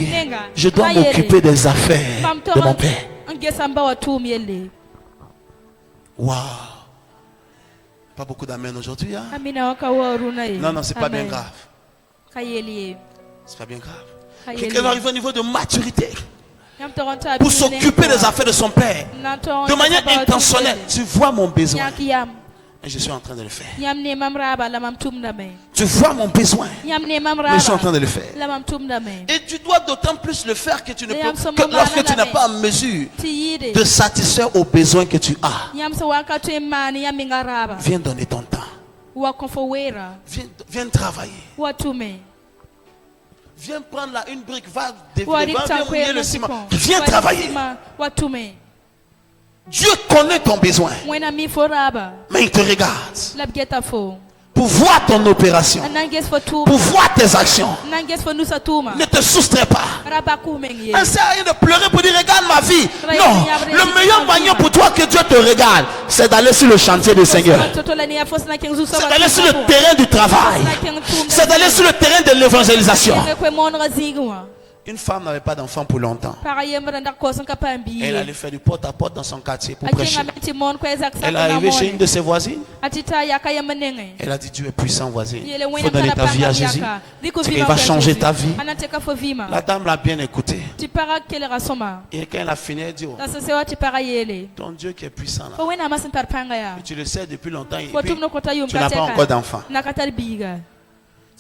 je dois m'occuper des affaires de mon Père. Waouh! Pas beaucoup d'amen aujourd'hui. Hein? Non, non, c'est pas bien grave. C'est pas bien grave. Quelqu'un va arriver au niveau de maturité pour s'occuper des affaires de son Père de manière intentionnelle. Tu vois mon besoin et je suis en train de le faire. Tu vois mon besoin et je suis en train de le faire. Et tu dois d'autant plus le faire que, que lorsque tu n'es pas en mesure de satisfaire aux besoins que tu as. Viens donner ton temps. Viens travailler. Viens prendre là une brique, va rouiller le ciment. Viens travailler. Dieu connaît ton besoin, mais il te regarde pour voir ton opération, pour voir tes actions. Ne te soustrais pas. Ça ne sert à rien de pleurer pour dire regarde ma vie. Non, le meilleur moyen pour toi que Dieu te regarde, c'est d'aller sur le chantier du Seigneur. C'est d'aller sur le terrain du travail. C'est d'aller sur le terrain de l'évangélisation. Une femme n'avait pas d'enfant pour longtemps. Elle allait faire du porte-à-porte dans son quartier pour prêcher. Elle est arrivée chez une de ses voisines. Elle a dit, Dieu est puissant, voisine. Il faut donner ta vie à Jésus. Il va changer ta vie. La dame l'a bien écouté. Et quand elle a fini, elle dit, oh, ton Dieu qui est puissant là. Et tu le sais depuis longtemps. Et puis, tu n'as pas encore d'enfant.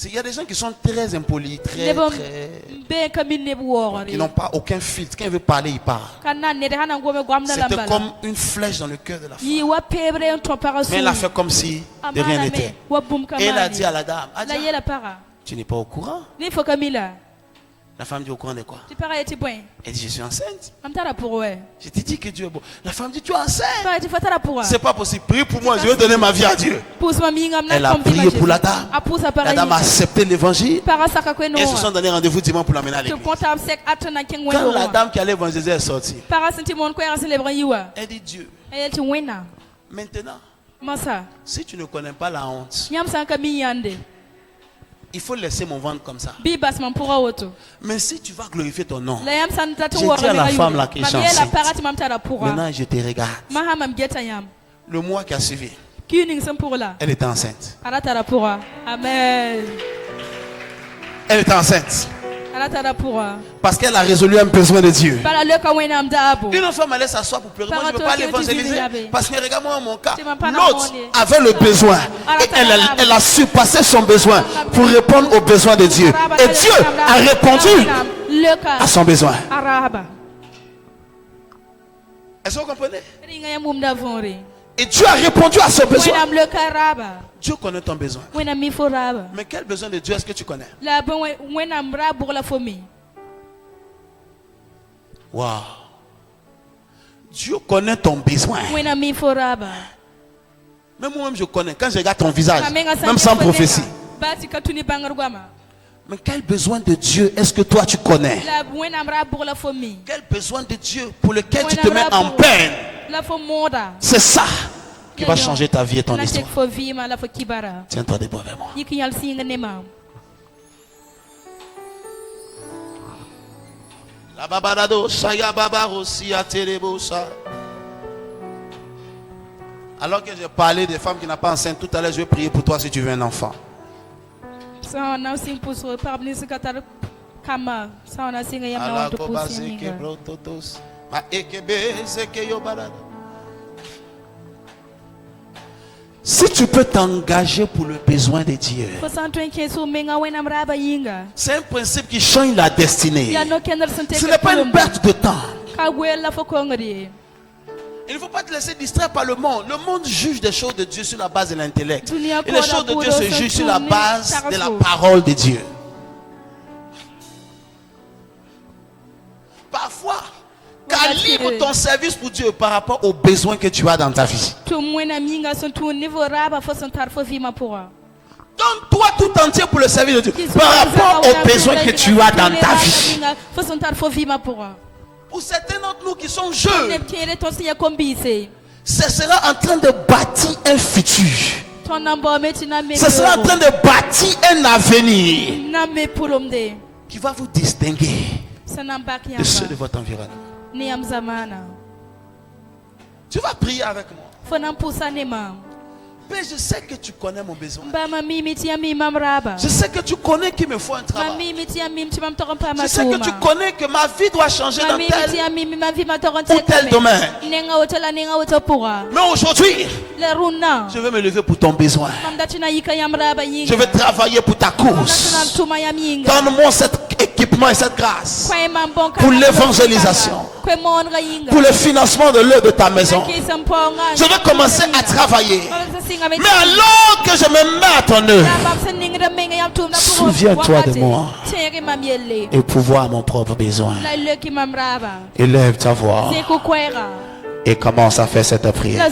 Il y a des gens qui sont très impolis, très, ne bom très... be kamin ne buore Ils n'ont pas aucun filtre. Quand il veut parler, il parle. kana ne de hana ngome gwamna C'était lambala comme une flèche dans le cœur de la femme. yi wa pebre en topara su Mais elle a fait comme si de rien n'était. wa bum Et elle a kamani dit à la dame, la Adja, yela para tu n'es pas au courant? ni fo kamila La femme dit, au courant de quoi? ti para eti point Elle dit, je suis enceinte. am tara pour ouais Je t'ai dit que Dieu est bon. La femme dit, tu es enceinte. para ti fatara pour C'est pas possible. Prie pour moi, je vais donner ma vie à Dieu. pousse ma mi ngam na Elle a prié pour la dame. a poussa para La dame a accepté l'évangile. para saka ko no Et ils se sont donné rendez-vous dimanche pour l'amener à tu l'église. ponta am sek atana ken Quand weno la dame qui allait évangéliser est sortie, para senti mon ko ya célébrer yiwa elle dit, Dieu, el ti wena maintenant, masa si tu ne connais pas la honte, nyam sanka mi yande il faut laisser mon ventre comme ça. bi basman pour auto Mais si tu vas glorifier ton nom, la yam san tatu J'ai dit à la femme là qui est la enceinte. parati mam tara pour maintenant je te regarde. mahamam geta yam Le mois qui a suivi, kining sam pour la elle était enceinte. ala tara pour amen Elle était enceinte. ala tara pour Parce qu'elle a résolu un besoin de Dieu. para le ka wena am dabo Une femme allait s'asseoir pour pleurer. Moi, je ne peux pas l'évangéliser. Parce que regarde-moi mon cas. Tu m'as pas L'autre demandé. avait le besoin. Et elle a surpassé son besoin pour répondre aux besoins de Dieu. Et Dieu a répondu le ka à son besoin. araba Est-ce que vous comprenez? ringa yam mum davonre Et Dieu a répondu à son besoin. wena am le ka raba Dieu connaît ton besoin. wena mi fo raba Mais quel besoin de Dieu est-ce que tu connais? la bon wena am ra pour la famille Waouh. Dieu connaît ton besoin. wena mi fo raba Même moi-même, je connais. Quand je regarde ton visage, Kamenga même sans prophétie. bati katuni bangar gwama Mais quel besoin de Dieu est-ce que toi tu connais? la wena am ra pour la famille Quel besoin de Dieu pour lequel tu te mets en peine? la fo moda C'est ça qui va changer ta vie et ton na tek histoire. fo vima la fo kibara Tiens-toi debout avec moi. yikinyal singa nema La babarado, saya babaro, siya terebosa. Alors que j'ai parlé des femmes qui n'ont pas enceinte, tout à l'heure je vais prier pour toi si tu veux un enfant. sauna sing puso parabni sikatar kama sauna singa yam na Allah wanto koba pusi seke minga brototos. Ma ekebe seke yo balada. Si tu peux t'engager pour le besoin de Dieu, fo santo en keso menga wena am raba yinga c'est un principe qui change la destinée. ya no kenar sante Ce n'est pas une perte de temps. ka gwel la fo kongri Il ne faut pas te laisser distraire par le monde. Le monde juge des choses de Dieu sur la base de l'intellect. Dunia Et les kora choses de Dieu puro se se jugent sur la tuni base de la taraso. parole de Dieu. Parfois, calibre ton service pour Dieu par rapport aux besoins que tu as dans ta vie. to mwena minga son tu niveau raba fo santar fo vima pora Donne-toi tout entier pour le service de Dieu par rapport aux besoins que tu as dans ta vie. fo santar fo vima pora Pour certains d'entre nous qui sont jeunes, ne tiere to siya kombise ce sera en train de bâtir un futur. ton nambo meti na me Ce sera en train de bâtir un avenir na me pulomde qui va vous distinguer sanambak de ceux de yamba votre environnement. ni am zamana Tu vas prier avec moi. fo nam pusa ne mam Père, je sais que tu connais mon besoin. ba mami miti ami mam raba Je sais que tu connais qu'il me faut un travail. mami miti ami mti mam toron pa Je sais que tu connais que ma vie doit changer dans mami miti tel ami ma vi ma toron ou tel domaine. nenga wotela nenga wotopura Mais aujourd'hui, le runa je vais me lever pour ton besoin. mam datina yika yam raba yinga Je vais travailler pour ta course. national tuma yam yinga Donne-moi cet équipement et cette grâce kwe mam bon pour l'évangélisation, kwe mon ga yinga pour le financement de l'œuvre de ta maison. Ki samponga Je vais commencer à travailler. Mais alors que je me mets à ton œuvre, souviens-toi de moi et pouvoir mon propre besoin. Élève ta voix et commence à faire cette prière.